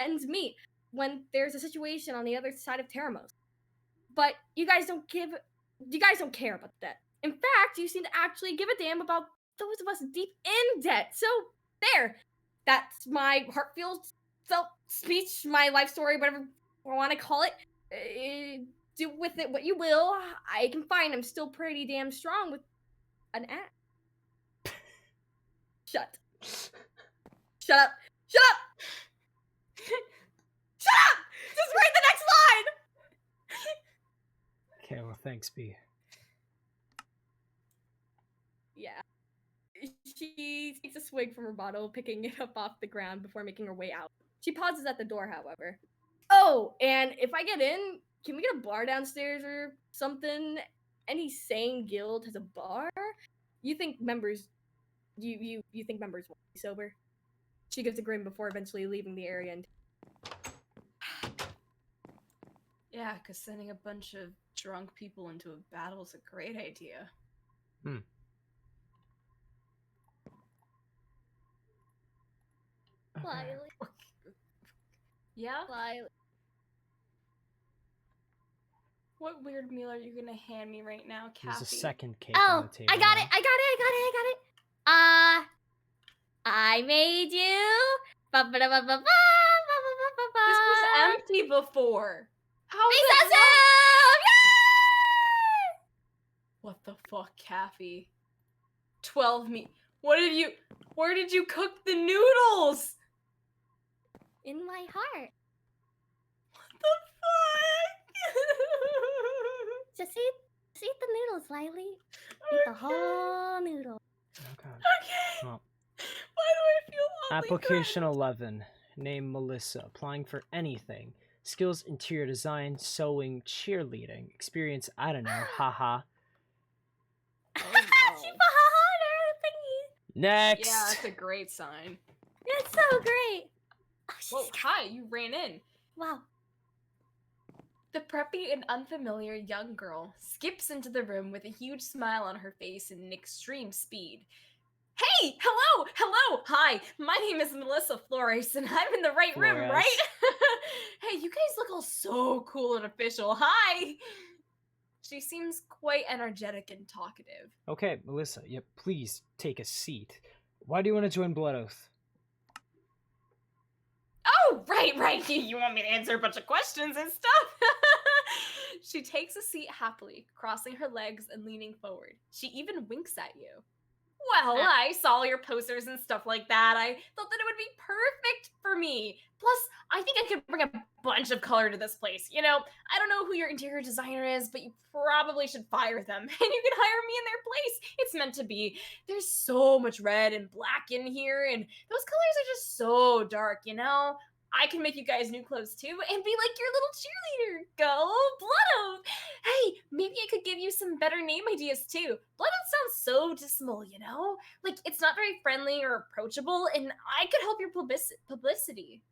ends meet when there's a situation on the other side of Teramos? But you guys don't care about that. In fact, you seem to actually give a damn about those of us deep in debt. So there, that's my heartfelt speech, my life story, whatever I want to call it. Do with it what you will. I can find I'm still pretty damn strong with an axe. Shut up. Shut up. Shut up! Just read the next line! Okay, well, thanks, B. Yeah. She takes a swig from her bottle, picking it up off the ground before making her way out. She pauses at the door, however. Oh, and if I get in, can we get a bar downstairs or something? Any sane guild has a bar? You think members you think members won't be sober? She gives a grin before eventually leaving the area and Yeah, because sending a bunch of drunk people into a battle is a great idea. Slyly. Yeah? Slyly. What weird meal are you gonna hand me right now, Kathy? There's a second cake Oh, on the table. I got it. I made you. This was empty before. How is Mythos it? SMP! What the fuck, Kathy? 12 meat. Where did you cook the noodles? In my heart. What the fuck? Just eat the noodles, Lily. Eat the whole noodle. Okay. Okay. Well, Why do I feel oddly application threatened? 11. Name Melissa. Applying for anything. Skills: interior design, sewing, cheerleading. Experience: I don't know. Haha. Oh, She no. put haha on her thingy. Next. Yeah, that's a great sign. It's so great. Oh, Whoa, hi, you ran in. Wow. The preppy and unfamiliar young girl skips into the room with a huge smile on her face and an extreme speed. Hey! Hello! Hi! My name is Melissa Flores, and I'm in the right room, Flores. right? Hey, you guys look all so cool and official. Hi! She seems quite energetic and talkative. Okay, Melissa. Yep. Please take a seat. Why do you want to join Blood Oath? Oh, right. You want me to answer a bunch of questions and stuff? She takes a seat happily, crossing her legs and leaning forward. She even winks at you. Well, I saw your posters and stuff like that. I thought that it would be perfect for me. Plus, I think I could bring a bunch of color to this place. You know, I don't know who your interior designer is, but you probably should fire them. And you can hire me in their place. It's meant to be. There's so much red and black in here, and those colors are just so dark, you know? I can make you guys new clothes too and be like your little cheerleader. Go Blood Oath! Hey, maybe I could give you some better name ideas too. Blood Oath sounds so dismal, you know? Like, it's not very friendly or approachable, and I could help your publicity.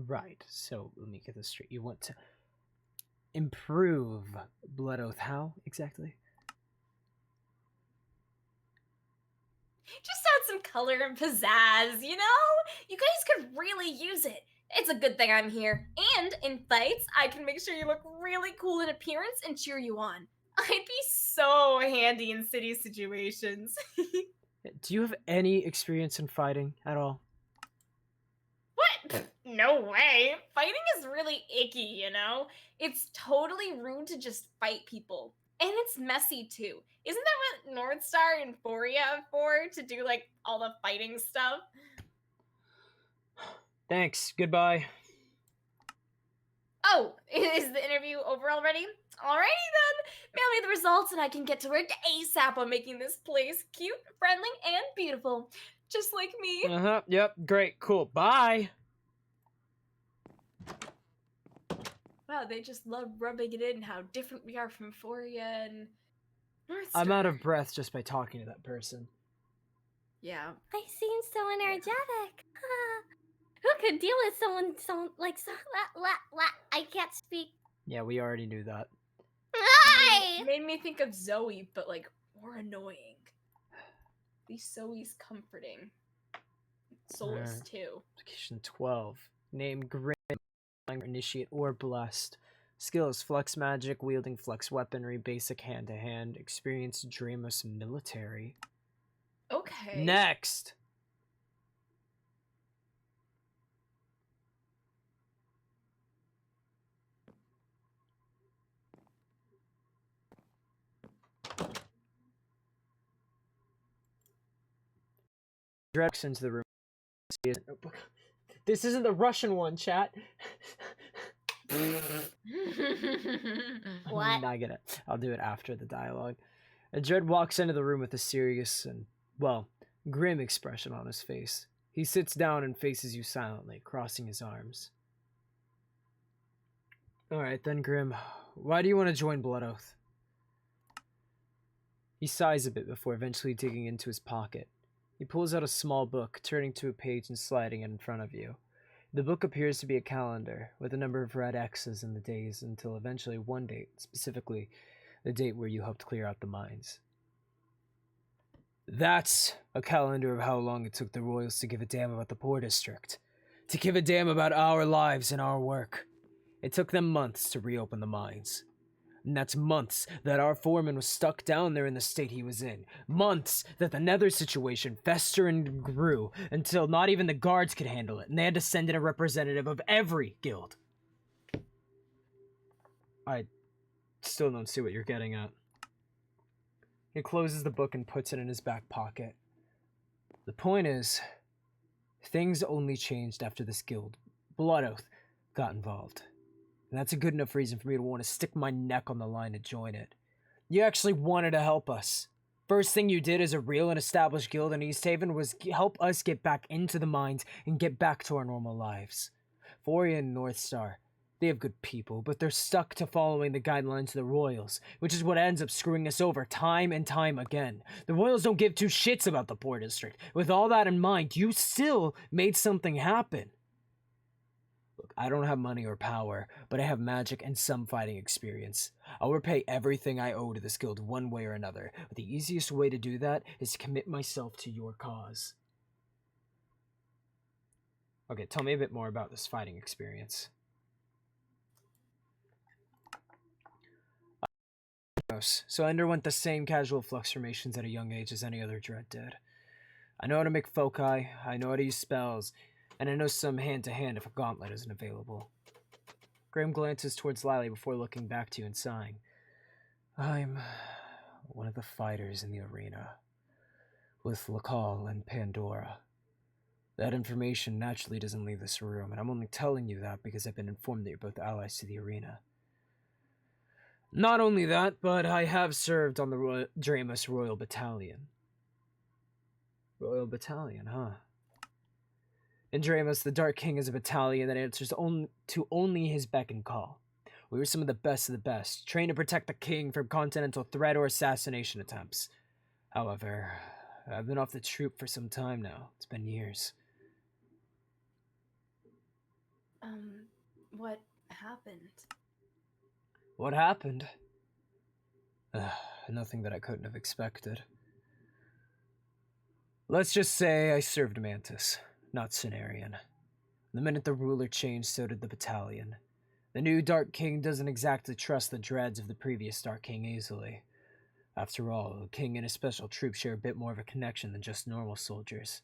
Right, so let me get this straight. You want to improve Blood Oath. How exactly? Just add some color and pizzazz, you know? You guys could really use it. It's a good thing I'm here. And in fights, I can make sure you look really cool in appearance and cheer you on. I'd be so handy in city situations. Do you have any experience in fighting at all? What? No way. Fighting is really icky, you know? It's totally rude to just fight people. And it's messy too. Isn't that what North Star and Euphoria are for? To do like all the fighting stuff? Thanks. Goodbye. Oh, is the interview over already? Alrighty then. Mail me the results and I can get to work ASAP on making this place cute, friendly, and beautiful. Just like me. Uh-huh. Yep. Great. Cool. Bye. Wow, they just love rubbing it in how different we are from Euphoria and North Star. I'm out of breath just by talking to that person. Yeah. I seem so energetic. Who could deal with someone like so? I can't speak. Yeah, we already knew that. Hi! Made me think of Zoe, but like more annoying. At least Zoe's comforting. Soulless Alright. too. Application 12. Name Grim, Initiate, or Blessed. Skills: Flex Magic, wielding Flex Weaponry, basic hand-to-hand. Experience: Dreamos Military. Okay. Next! Drex into the room. This isn't the Russian one, chat. What? I get it. I'll do it after the dialogue. Dread walks into the room with a serious and, well, grim expression on his face. He sits down and faces you silently, crossing his arms. Alright then, Grim. Why do you want to join Blood Oath? He sighs a bit before eventually digging into his pocket. He pulls out a small book, turning to a page and sliding it in front of you. The book appears to be a calendar, with a number of red X's in the days until eventually one date, specifically the date where you helped clear out the mines. That's a calendar of how long it took the Royals to give a damn about the poor district, to give a damn about our lives and our work. It took them months to reopen the mines. And that's months that our foreman was stuck down there in the state he was in. Months that the Nether situation festered and grew until not even the guards could handle it, and they had to send in a representative of every guild. I still don't see what you're getting at. He closes the book and puts it in his back pocket. The point is, things only changed after this guild, Blood Oath, got involved. And that's a good enough reason for me to want to stick my neck on the line to join it. You actually wanted to help us. First thing you did as a real and established guild in East Haven was help us get back into the mines and get back to our normal lives. Foria and North Star, they have good people, but they're stuck to following the guidelines of the Royals, which is what ends up screwing us over time and time again. The Royals don't give two shits about the poor district. With all that in mind, you still made something happen. Look, I don't have money or power, but I have magic and some fighting experience. I'll repay everything I owe to this guild one way or another, but the easiest way to do that is to commit myself to your cause. Okay, tell me a bit more about this fighting experience. So I underwent the same casual flux formations at a young age as any other Dread did. I know how to make foci, I know how to use spells, and I know some hand-to-hand if a gauntlet isn't available. Graham glances towards Lily before looking back to you and sighing. I'm one of the fighters in the arena, with Lacal and Pandora. That information naturally doesn't leave this room, and I'm only telling you that because I've been informed that you're both allies to the arena. Not only that, but I have served on the Dreamos Royal Battalion. Royal Battalion, huh? Andremus, the Dark King, is a battalion that answers to only his beck and call. We were some of the best, trained to protect the king from continental threat or assassination attempts. However, I've been off the troop for some time now. It's been years. What happened? What happened? Nothing that I couldn't have expected. Let's just say I served Mantis, not Cenarian. The minute the ruler changed, so did the battalion. The new Dark King doesn't exactly trust the dreads of the previous Dark King easily. After all, the king and his special troops share a bit more of a connection than just normal soldiers.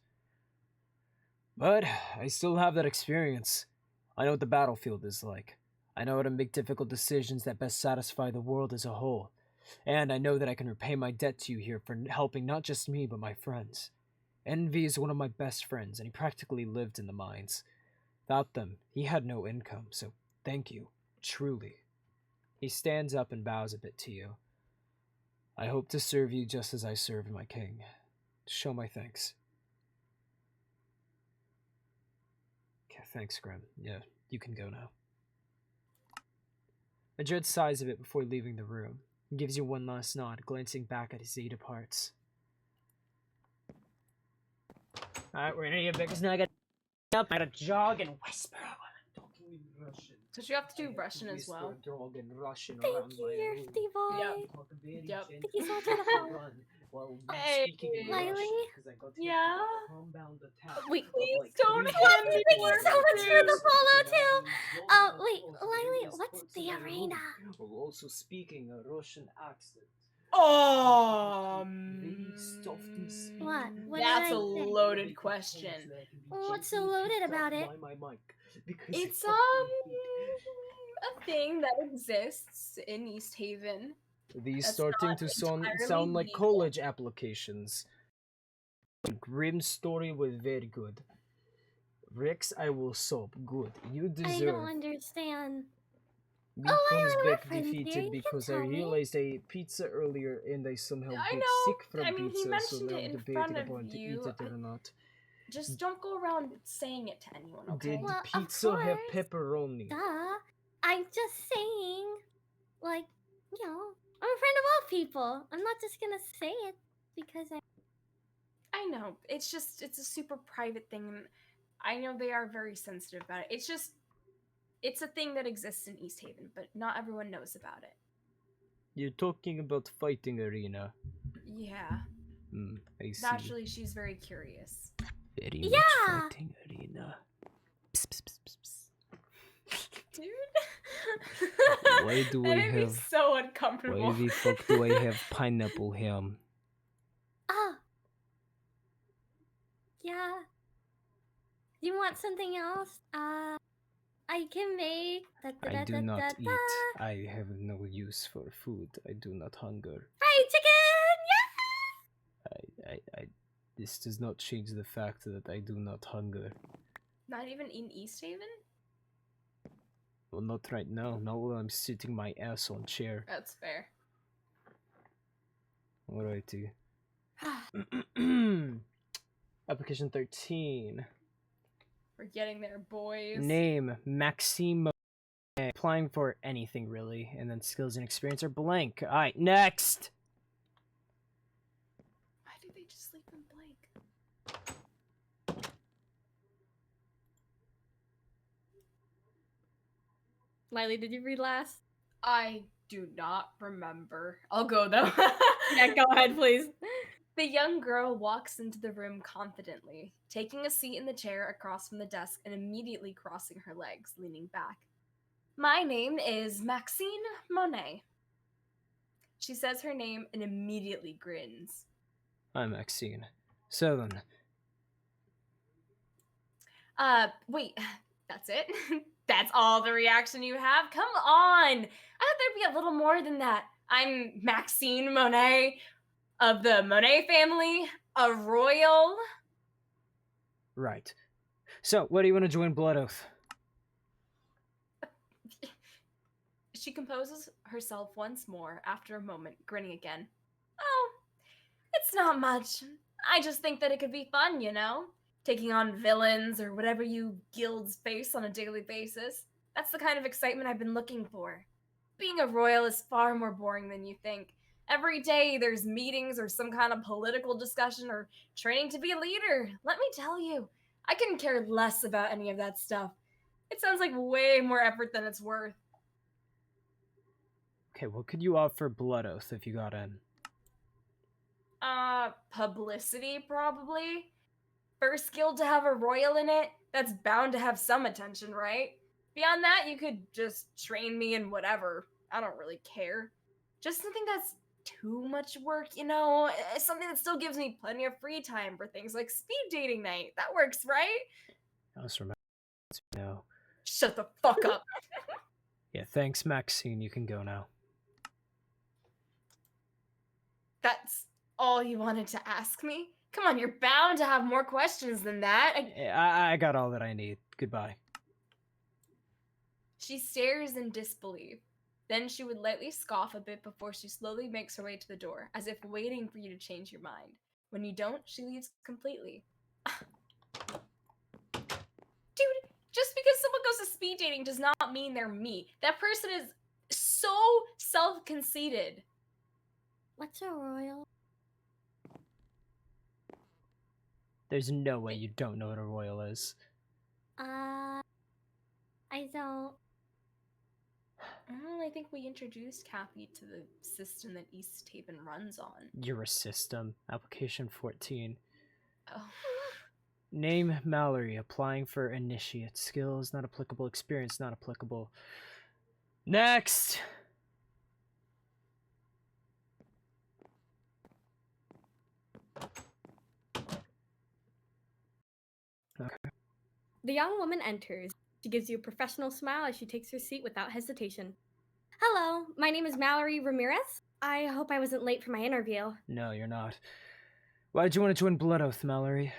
But I still have that experience. I know what the battlefield is like. I know how to make difficult decisions that best satisfy the world as a whole. And I know that I can repay my debt to you here for helping not just me, but my friends. Envy is one of my best friends, and he practically lived in the mines. Without them, he had no income, so thank you, truly. He stands up and bows a bit to you. I hope to serve you just as I served my king. Show my thanks. Okay, thanks, Grim. Yeah, you can go now. Madrid sighs a bit before leaving the room. He gives you one last nod, glancing back at as he departs. Alright, we're gonna get because now I gotta jog and whisper. Talking in Russian. Because you have to do Russian as well. Thank you, Yerfty boy. Yep. Thank you so much for the follow. Hey. Lily? Yeah? Wait, please don't Thank hand me you more so much for the pictures. follow too. Wait, Lily, what's the arena? Also speaking a Russian accent. What? What That's did a I say? loaded question. What's so loaded about it? It's a thing that exists in East Haven. These That's starting not to entirely sound like legal. college applications. Grim story was very good. Rex, I will soap. Good. You I deserve. don't understand. Me Oh, comes Lila, we're back friends here. defeated You can because I tell me. realized I ate pizza earlier and I somehow I get know. sick from I mean, he pizza, so mentioned now it I'm in debating front of upon to you. eat it or not. Just don't go around saying it to anyone, okay? Did Well, of pizza have course. pepperoni? Duh. I'm just saying, like, you know, I'm a friend of all people. I'm not just gonna say it because I know. It's a super private thing. And I know they are very sensitive about it. It's a thing that exists in East Haven, but not everyone knows about it. You're talking about fighting arena. Yeah. I see. Naturally, she's very curious. Very Yeah. much fighting arena. Psst, psst, psst, psst. Dude. Why do that we made me have- so uncomfortable. Why the fuck do I have pineapple ham? oh, yeah. You want something else? I can make. I do not eat. I have no use for food. I do not hunger. Fried chicken. This does not change the fact that I do not hunger. Not even in East Haven? Well, not right now. Not while I'm sitting my ass on chair. That's fair. Alrighty. Application 13. We're getting there, boys. Name, Maxime. Applying for anything, really. And then skills and experience are blank. Alright, next! Why do they just leave them blank? Miley, did you read last? I do not remember. I'll go though. Yeah, go ahead, please. The young girl walks into the room confidently, taking a seat in the chair across from the desk and immediately crossing her legs, leaning back. My name is Maxine Monet. She says her name and immediately grins. I'm Maxine. So then. Wait, that's it? That's all the reaction you have? Come on! I thought there'd be a little more than that. I'm Maxine Monet of the Monet family, a royal. Right. So, why do you want to join Blood Oath? She composes herself once more after a moment, grinning again. Oh, it's not much. I just think that it could be fun, you know? taking on villains or whatever you guilds face on a daily basis. That's the kind of excitement I've been looking for. Being a royal is far more boring than you think. Every day there's meetings or some kind of political discussion or training to be a leader. Let me tell you, I couldn't care less about any of that stuff. It sounds like way more effort than it's worth. Okay, what could you offer Blood Oath if you got in? Publicity, probably? First guild to have a royal in it, that's bound to have some attention, right? Beyond that, you could just train me in whatever. I don't really care. Just something that's too much work, something that still gives me plenty of free time for things like speed dating night. That works, right? I also remember. No. Shut the fuck up. Yeah, thanks, Maxine. You can go now. That's all you wanted to ask me? Come on, you're bound to have more questions than that. I got all that I need. Goodbye. She stares in disbelief. Then she would lightly scoff a bit before she slowly makes her way to the door, as if waiting for you to change your mind. When you don't, she leaves completely. Dude, just because someone goes to speed dating does not mean they're me. That person is so self-conceited. What's a royal? There's no way you don't know what a royal is. I don't. I think we introduced Kathy to the system that East Haven runs on. You're a system. Application 14. Oh. Name Mallory. Applying for initiate. Skills not applicable. Experience not applicable. Next! Okay. The young woman enters. She gives you a professional smile as she takes her seat without hesitation. Hello, my name is Mallory Ramirez. I hope I wasn't late for my interview. No, you're not. Why did you want to join Blood Oath, Mallory?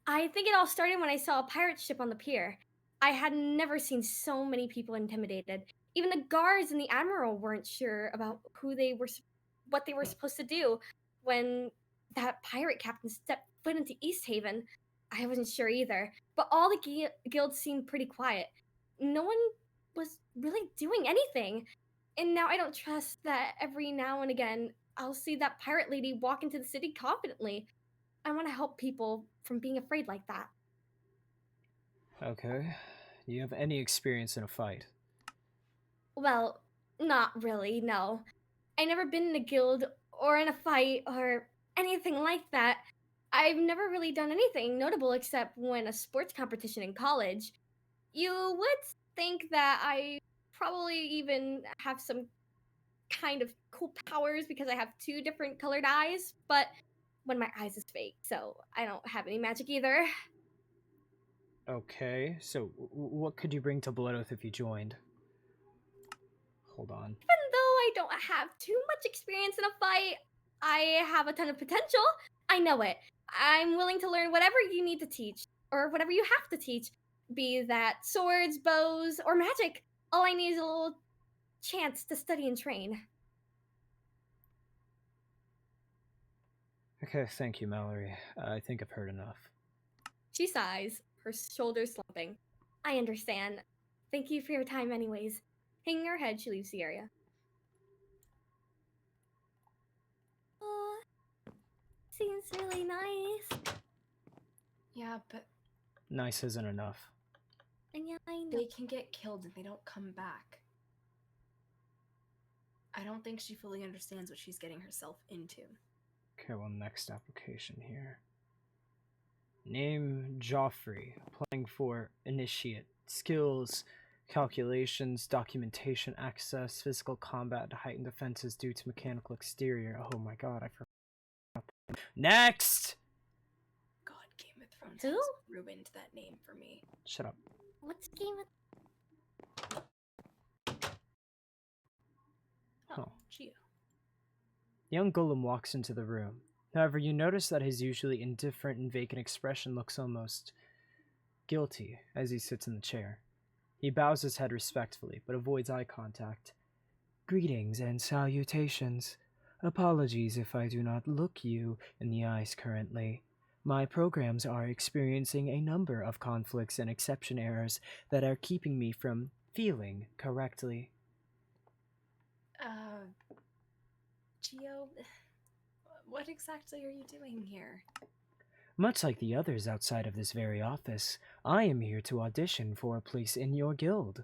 I think it all started when I saw a pirate ship on the pier. I had never seen so many people intimidated. Even the guards and the admiral weren't sure about what they were supposed to do when that pirate captain stepped foot into East Haven. I wasn't sure either, but all the guilds seemed pretty quiet. No one was really doing anything. And now I don't trust that every now and again I'll see that pirate lady walk into the city confidently. I want to help people from being afraid like that. Okay. Do you have any experience in a fight? Well, not really, no. I never been in a guild or in a fight or anything like that. I've never really done anything notable except win a sports competition in college. You would think that I probably even have some kind of cool powers because I have 2 different colored eyes, but one of my eyes is fake, so I don't have any magic either. Okay, so what could you bring to Blood Oath if you joined? Hold on. Even though I don't have too much experience in a fight, I have a ton of potential. I know it. I'm willing to learn whatever you need to teach, or whatever you have to teach, be that swords, bows, or magic. All I need is a little chance to study and train. Okay, thank you, Mallory. I think I've heard enough. She sighs, her shoulders slumping. I understand. Thank you for your time anyways. Hanging her head, she leaves the area. Oh, seems really nice. Yeah, but Nice isn't enough. Yeah, I know. they can get killed and they don't come back. I don't think she fully understands what she's getting herself into. Okay, well, next application here. Name Joffrey. Applying for initiate. Skills, calculations, documentation, access, physical combat, heightened defenses due to mechanical exterior. Oh my god, I forgot. Next! God, Game of Thrones Who? has ruined that name for me. Shut up. What's Game of... Oh. Geo. Young Golem walks into the room. However, you notice that his usually indifferent and vacant expression looks almost guilty as he sits in the chair. He bows his head respectfully, but avoids eye contact. Greetings and salutations. Apologies if I do not look you in the eyes currently. my programs are experiencing a number of conflicts and exception errors that are keeping me from feeling correctly. Geo, what exactly are you doing here? Much like the others outside of this very office, I am here to audition for a place in your guild.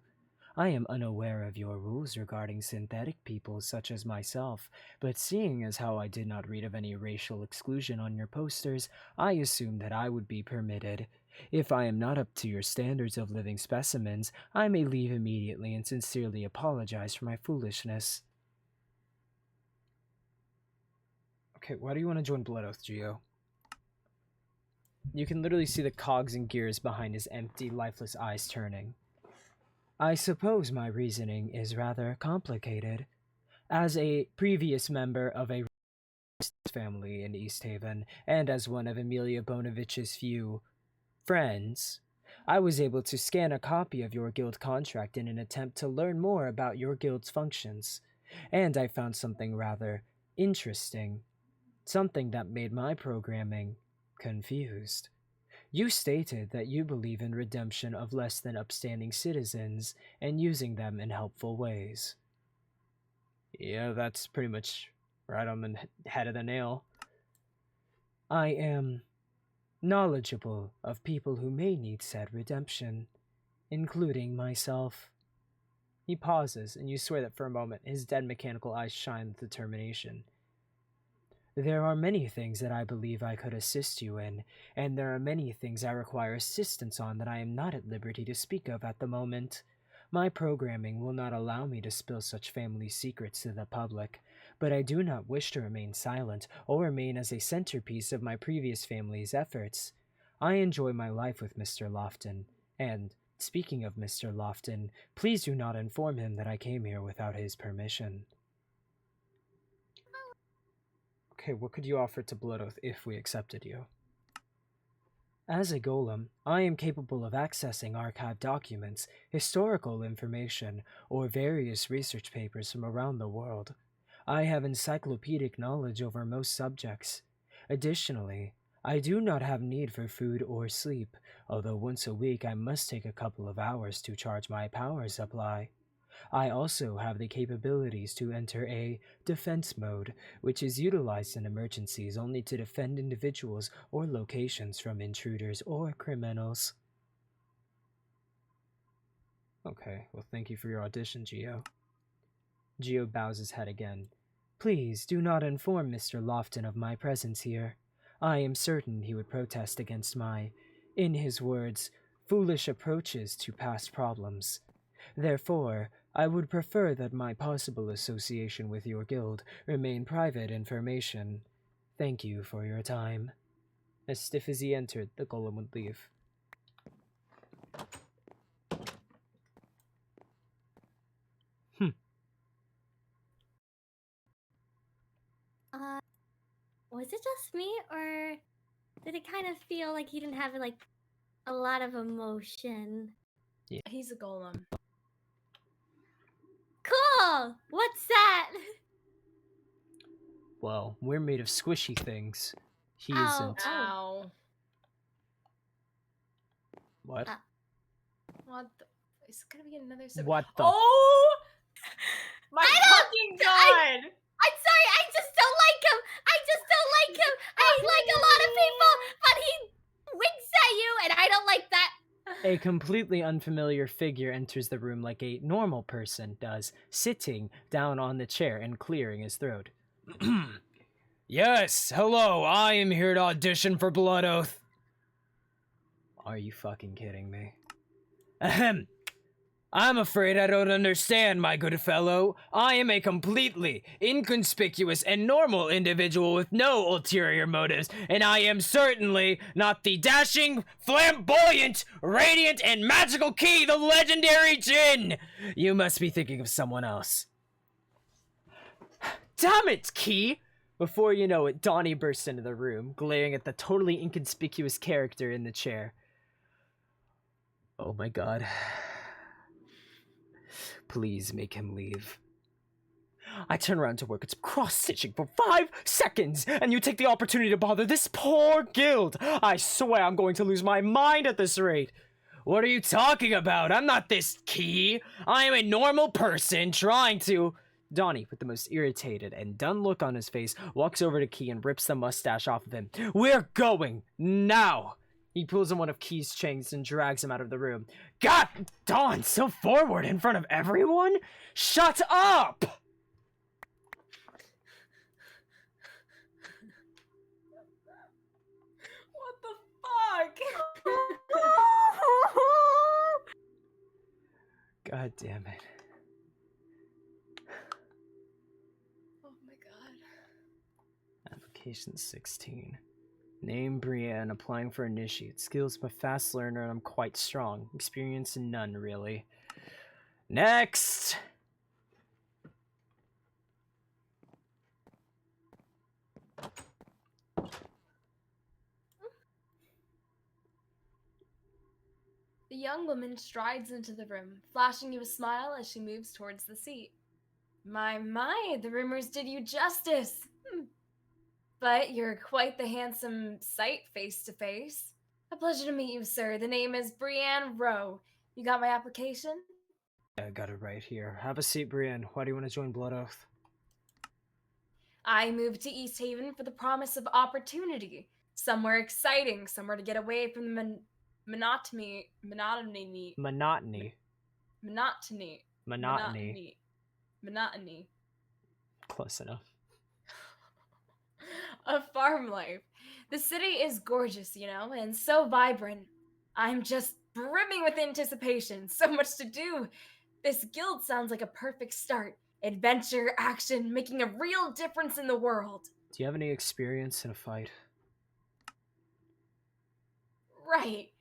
I am unaware of your rules regarding synthetic people such as myself, but seeing as how I did not read of any racial exclusion on your posters, I assumed that I would be permitted. If I am not up to your standards of living specimens, I may leave immediately and sincerely apologize for my foolishness. Okay, why do you want to join Blood Oath, Geo? You can literally see the cogs and gears behind his empty, lifeless eyes turning. I suppose my reasoning is rather complicated. As a previous member of a family in East Haven, and as one of Amelia Bonovich's few friends, I was able to scan a copy of your guild contract in an attempt to learn more about your guild's functions, and I found something rather interesting. Something that made my programming confused. You stated that you believe in redemption of less than upstanding citizens and using them in helpful ways. Yeah, that's pretty much right on the head of the nail. I am knowledgeable of people who may need said redemption, including myself. He pauses, and you swear that for a moment his dead mechanical eyes shine with determination. There are many things that I believe I could assist you in, and there are many things I require assistance on that I am not at liberty to speak of at the moment. My programming will not allow me to spill such family secrets to the public, but I do not wish to remain silent or remain as a centerpiece of my previous family's efforts. I enjoy my life with Mr. Lofton, and, speaking of Mr. Lofton, please do not inform him that I came here without his permission. Okay, what could you offer to Blood Oath if we accepted you? As a golem, I am capable of accessing archived documents, historical information, or various research papers from around the world. I have encyclopedic knowledge over most subjects. Additionally, I do not have need for food or sleep, although once a week I must take a couple of hours to charge my power supply. I also have the capabilities to enter a defense mode, which is utilized in emergencies only to defend individuals or locations from intruders or criminals. Okay, well thank you for your audition, Geo. Geo bows his head again. Please do not inform Mr. Lofton of my presence here. I am certain he would protest against my, in his words, foolish approaches to past problems. Therefore, I would prefer that my possible association with your guild remain private information. Thank you for your time. As stiff as he entered, the golem would leave. Was it just me, or did it kind of feel like he didn't have like a lot of emotion? Yeah. He's a golem. Cool! What's that? Well, we're made of squishy things. He Ow. isn't. Ow. What? What the... Is it gonna be another... What the... Oh! My fucking god! I'm sorry, I just don't like him! I just don't like him! I like a lot of people, but he winks at you, and I don't like that! A completely unfamiliar figure enters the room like a normal person does, sitting down on the chair and clearing his throat. Yes, hello, I am here to audition for Blood Oath. Are you fucking kidding me? Ahem. I'm afraid I don't understand, my good fellow. I am a completely inconspicuous and normal individual with no ulterior motives, and I am certainly not the dashing, flamboyant, radiant, and magical Key, the legendary Jinn! You must be thinking of someone else. Damn it, Key! Before you know it, Donnie bursts into the room, glaring at the totally inconspicuous character in the chair. Oh my god. Please make him leave. I turn around to work at some cross-stitching for 5 seconds, and you take the opportunity to bother this poor guild. I swear I'm going to lose my mind at this rate. What are you talking about? I'm not this key. I am a normal person trying to... Donnie, with the most irritated and done look on his face, walks over to Key and rips the mustache off of him. We're going now! He pulls on one of Key's chains and drags him out of the room. God, Dawn, so forward in front of everyone? Shut up! What the fuck? God damn it. Oh my god. Application 16. Name Brienne, applying for initiate. Skills, I'm a fast learner and I'm quite strong. Experience none, really. Next! The young woman strides into the room, flashing you a smile as she moves towards the seat. My, the rumors did you justice. But you're quite the handsome sight face to face. A pleasure to meet you, sir. The name is Brienne Rowe. You got my application? I got it right here. Have a seat, Brienne. Why do you want to join Blood Oath? I moved to East Haven for the promise of opportunity. Somewhere exciting, somewhere to get away from the monotony. Close enough. Of farm life. The city is gorgeous, you know, and so vibrant. I'm just brimming with anticipation. So much to do. This guild sounds like a perfect start. Adventure, action, making a real difference in the world. Do you have any experience in a fight? Right.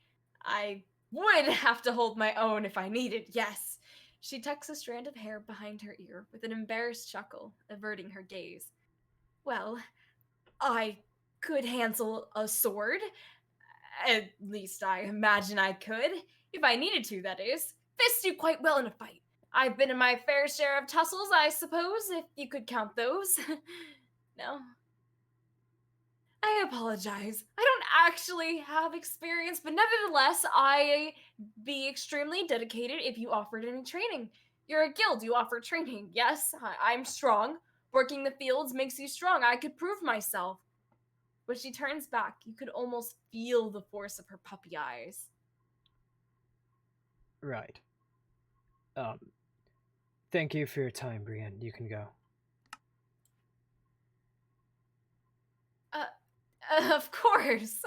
I would have to hold my own if I needed, yes. She tucks a strand of hair behind her ear with an embarrassed chuckle, averting her gaze. Well, I could handle a sword. At least I imagine I could. If I needed to, that is. Fists do quite well in a fight. I've been in my fair share of tussles, I suppose, if you could count those. No? I apologize. I don't actually have experience, but nevertheless, I'd be extremely dedicated if you offered any training. You're a guild, you offer training. Yes, I'm strong. Working the fields makes you strong. I could prove myself. When she turns back, you could almost feel the force of her puppy eyes. Right. Thank you for your time, Brienne. You can go. Of course.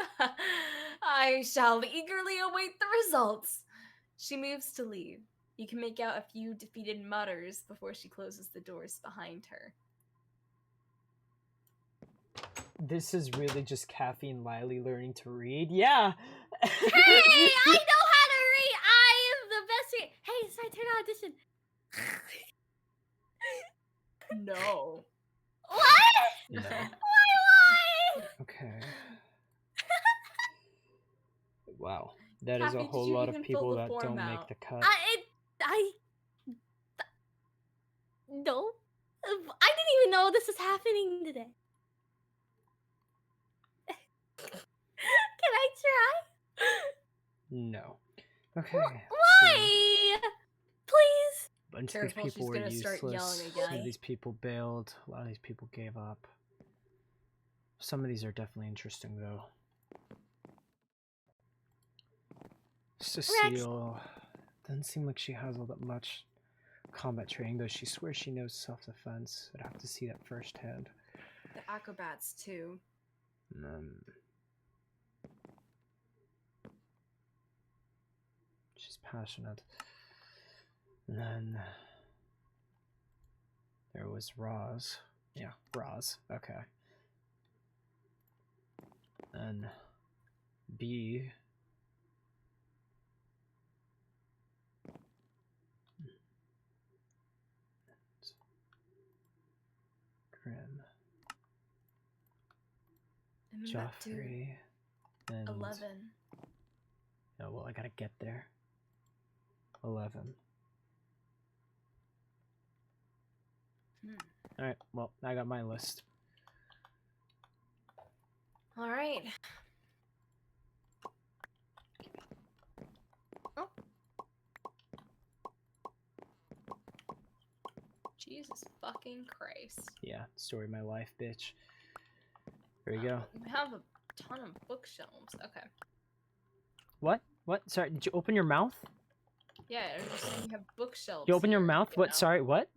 I shall eagerly await the results. She moves to leave. You can make out a few defeated mutters before she closes the doors behind her. This is really just Kathy and Lily learning to read. Yeah! Hey, I know how to read! I am the best. Hey, it's my turn to audition. No. What? No. Why? Okay. Wow. That is Kathy, a did whole you lot of even fill people the that form don't out? make the cut. No. I didn't even know this was happening today. Can I try? No. Okay. Why? Please. A bunch Careful, of these she's people were gonna start useless. yelling Some again. of these people bailed. A lot of these people gave up. Some of these are definitely interesting, though. Cecile doesn't seem like she has all that much combat training, though she swears she knows self-defense. I'd have to see that firsthand. The acrobats, too. She's passionate. And then there was Roz. Yeah, Roz. Okay. And B. Grim. Joffrey. And 11. oh, well, I gotta get there. 11. Alright, well, I got my list. All right. Oh. Jesus fucking Christ. Yeah, story of my life, bitch. There we go. We have a ton of bookshelves. Okay. What? What? Sorry, did you open your mouth? Yeah, we have bookshelves. You open your here, mouth? you What? know? Sorry, what?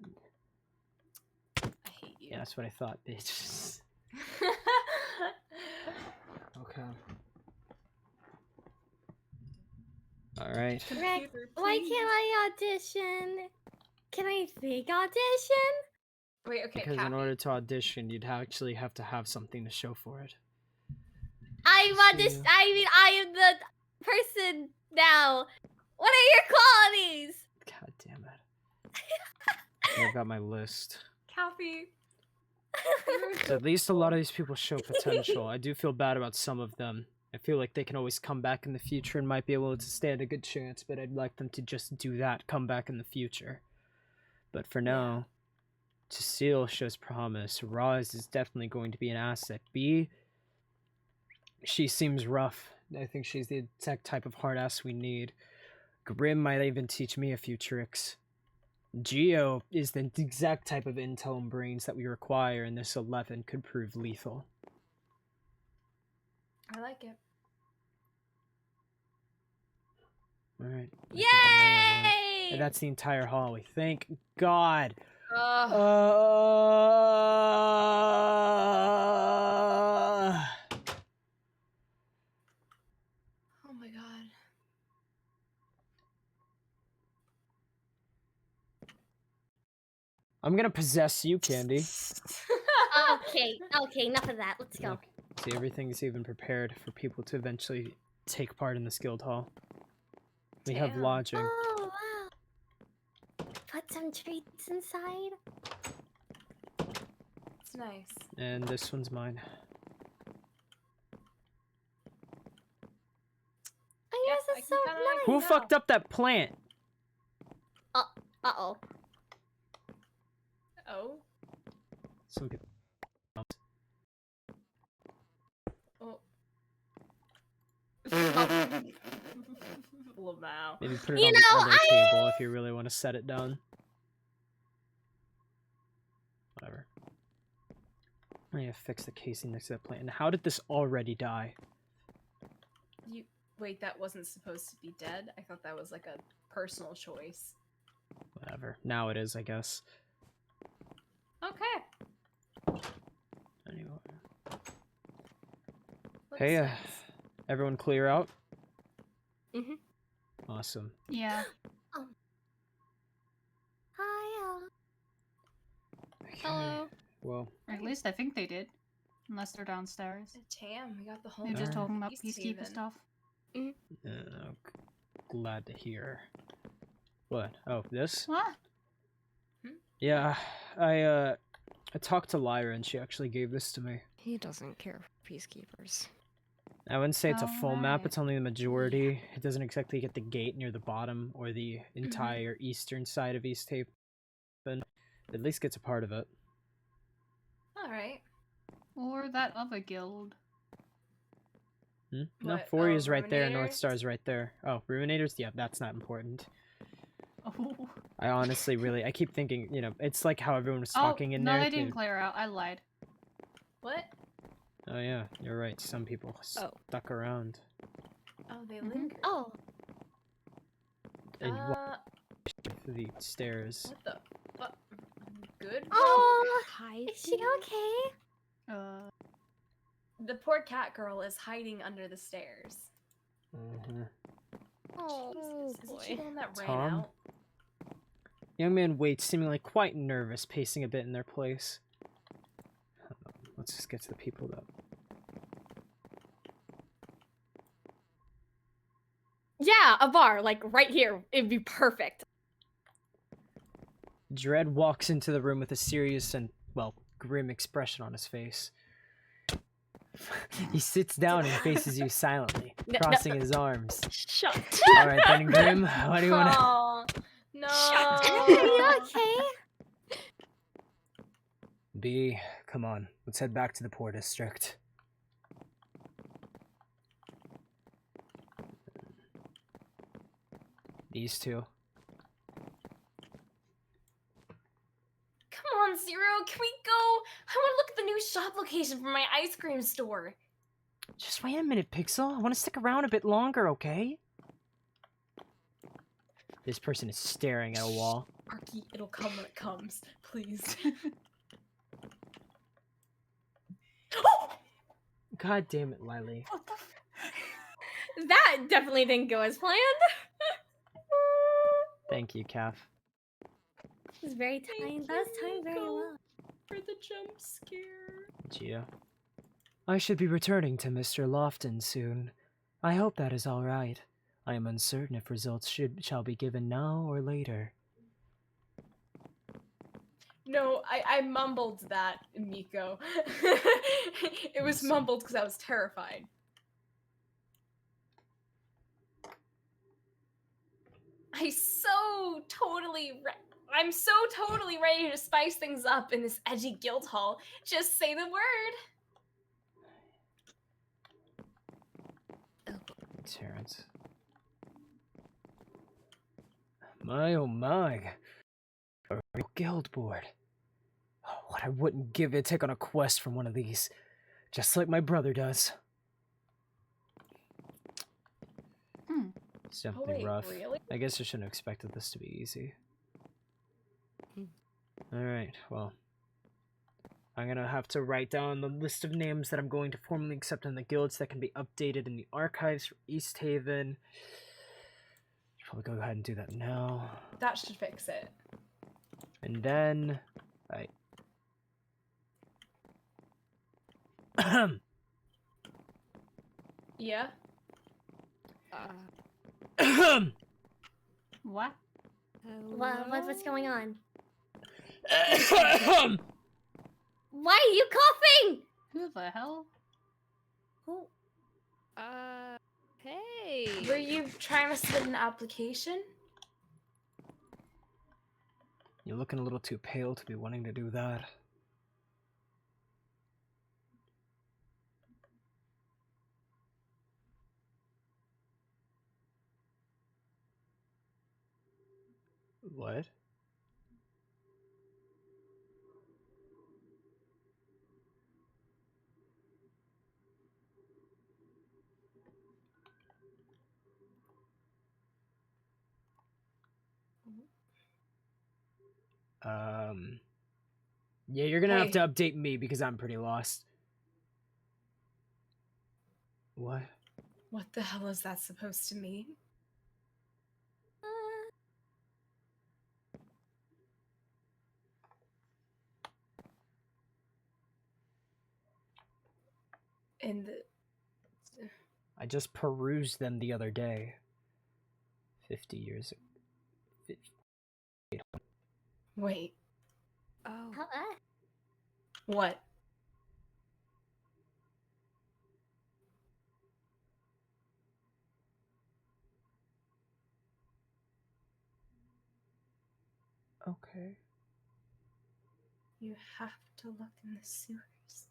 I hate you. Yeah, that's what I thought, bitch. Okay. Alright. Rex, Computer, why please. can't I audition? Can I fake audition? Wait, okay, Because in Kathy. order to audition, you'd actually have to have something to show for it. I'm audition. I mean, I am the person now. What are your qualities? God damn it. I've got my list. Kathy. So at least a lot of these people show potential. I do feel bad about some of them. I feel like they can always come back in the future and might be able to stand a good chance, but I'd like them to just do that, come back in the future. But for now, Cecile shows promise. Roz is definitely going to be an asset. B, she seems rough. I think she's the exact type of hard ass we need. Grim might even teach me a few tricks. Geo is the exact type of intel and brains that we require, and this 11 could prove lethal. I like it. Alright. Yay! And that's the entire hallway. Thank God. Ugh. Oh my god. I'm gonna possess you, Candy. Okay, enough of that. Let's go. Look, see, everything's even prepared for people to eventually take part in this guild hall. We have Damn. lodging. Oh, wow. Put some treats inside. It's nice. And this one's mine. Oh, Yes, yours I is so can kinda like nice. Who No. fucked up that plant? Uh-oh. Oh. Some people. Oh. Lamau. Maybe put it You on know, the other table if you really want to set it down. Whatever. I need to fix the casing next to that plant. And how did this already die? You wait, that wasn't supposed to be dead? I thought that was like a personal choice. Whatever. Now it is, I guess. Okay. Anyway. Looks Hey, nice. everyone clear out? Mhm. Awesome. Yeah. Hi. Okay. Hello. Well, Or at least I think they did. Unless they're downstairs. Damn, we got the whole They're just Alright. talking about Peacekeeping. peacekeeper stuff. glad to hear. What? Oh, this? What? Yeah, I talked to Lyra and she actually gave this to me. He doesn't care for peacekeepers. I wouldn't say it's a full map, Alright. it's only the majority. It doesn't exactly get the gate near the bottom or the entire eastern side of East Haven. But it at least gets a part of it. Alright. Or that other guild. Hmm? No, What? 40 Oh, is right there, North Ruminators? Star's right there. Oh, Ruminators? Yeah, that's not important. Oh. I honestly I keep thinking, you know, it's like how everyone was talking in no, there. they didn't clear out. I lied. What? Oh yeah, you're right. Some people stuck around. Oh, they Mhm. linger. Oh. And Uh, through the stairs. what the fuck? Good? Oh. Hi. Is she okay? The poor cat girl is hiding under the stairs. Mm-hmm. Oh, Jesus, isn't she the one that ran Tom? out? Young man waits, seemingly quite nervous, pacing a bit in their place. Let's just get to the people, though. Yeah, a bar, like right here. It'd be perfect. Dread walks into the room with a serious and, well, grim expression on his face. He sits down and faces you silently, crossing his arms. Shut. Alright then, Grim, what do you want to... Oh, no. Are you okay? B, come on. Let's head back to the poor district. These two. Come on, Zero, can we go? I want to look at the new shop location for my ice cream store. Just wait a minute, Pixel. I want to stick around a bit longer, okay? This person is staring at a wall. Arky, it'll come when it comes. Please. Oh! God damn it, Lily. What the That definitely didn't go as planned. Thank you, Calf. It was very timed. That was timed very Nico, well. for the jump scare. Gio. I should be returning to Mr. Lofton soon. I hope that is all right. I am uncertain if results shall be given now or later. No, I mumbled that, Miko. It was mumbled because I was terrified. I'm so totally ready to spice things up in this edgy guild hall. Just say the word. Terrence. My oh my. A real guild board. Oh, what I wouldn't give to take on a quest from one of these. Just like my brother does. It's Oh definitely wait, rough. really? I guess I shouldn't have expected this to be easy. Alright, well. I'm gonna have to write down the list of names that I'm going to formally accept in the guilds that can be updated in the archives for East Haven. Should probably go ahead and do that now. That should fix it. And then... Right. Yeah. What? What's going on? Why are you coughing? Who the hell? Who? Hey. Were you trying to submit an application? You're looking a little too pale to be wanting to do that. What? Yeah, you're gonna have to update me because I'm pretty lost. What? What the hell is that supposed to mean? In the I just perused them the other day. 50 years ago. wait, Oh. what? Okay. You have to look in the sewers.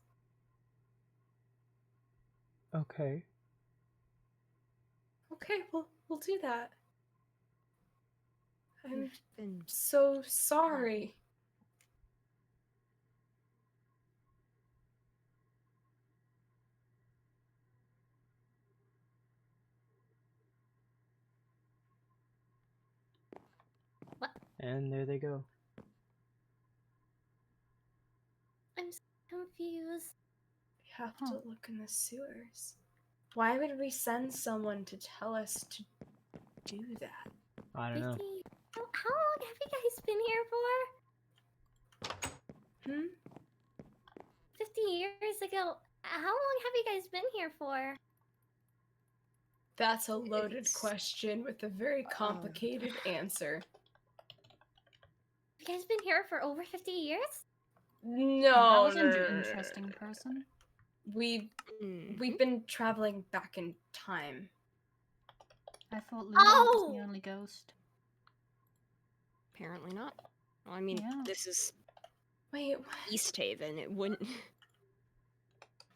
Okay. Okay, we'll do that. I'm You've been so sorry. And there they go. I'm so confused. We have Huh. to look in the sewers. Why would we send someone to tell us to do that? I don't know. 50... How long have you guys been here for? 50 years ago. How long have you guys been here for? That's a loaded It's- question with a very complicated answer. You guys been here for over 50 years? No, that was no, an no, no, no, no. interesting person. We've been traveling back in time. I thought Luna was the Oh! only ghost. Apparently not. Well, I mean, Yeah. this is Wait, what? East Haven. It wouldn't.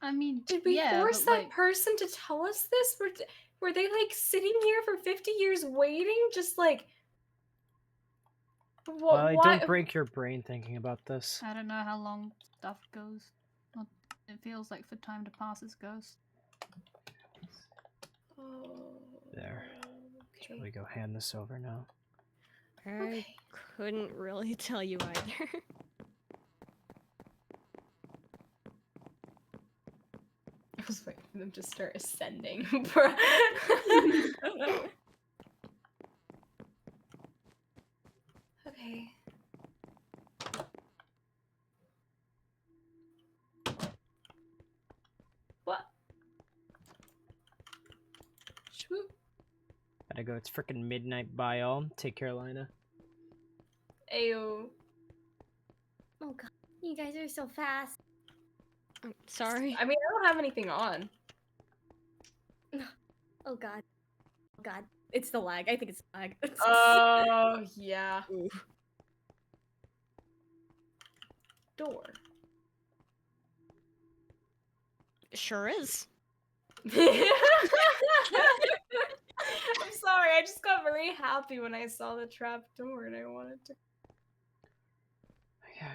I mean, Did we yeah, force but, that like, person to tell us this? Were they like sitting here for 50 years waiting? Just like what? Well, Why? don't break your brain thinking about this. I don't know how long stuff goes. Well, it feels like for time to pass as ghosts. Oh, There. Should okay. we go hand this over now? I Okay. couldn't really tell you either. I was waiting for them to start ascending. Bruh. Okay. What? Swoop. Gotta go. It's frickin' midnight biome. Take Carolina. Ayo. Oh god, you guys are so fast. I'm sorry. I mean, I don't have anything on. Oh god. Oh god. It's the lag. I think it's the lag. Oh, yeah. Ooh. Door. Sure is. I'm sorry, I just got very happy when I saw the trap door and I wanted to. Okay.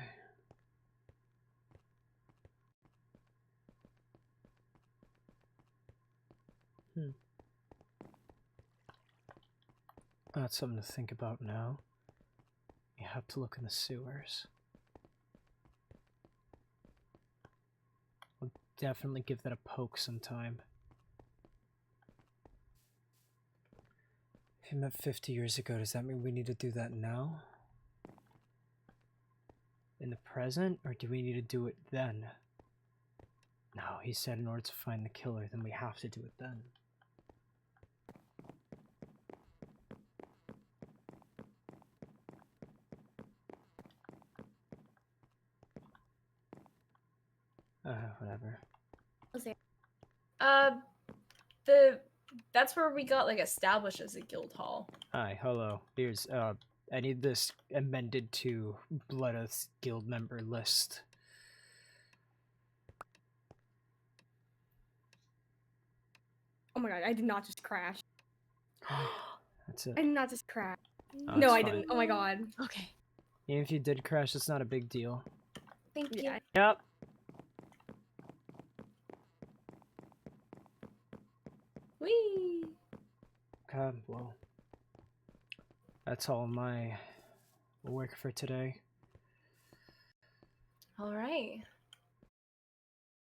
That's something to think about now. You have to look in the sewers. We'll definitely give that a poke sometime. If you met 50 years ago, does that mean we need to do that now? In the present? Or do we need to do it then? No, he said in order to find the killer, then we have to do it then. Whatever. That's where we got like established as a guild hall. Hi, hello. Here's, I need this amended to Bloodoath's guild member list. Oh my god, I did not just crash. That's it. I did not just crash. Oh, No, it's I fine. didn't. Oh my god. Okay. Even if you did crash, it's not a big deal. Thank you. Yeah. Yep. Whee! Okay, well. That's all my work for today. All right.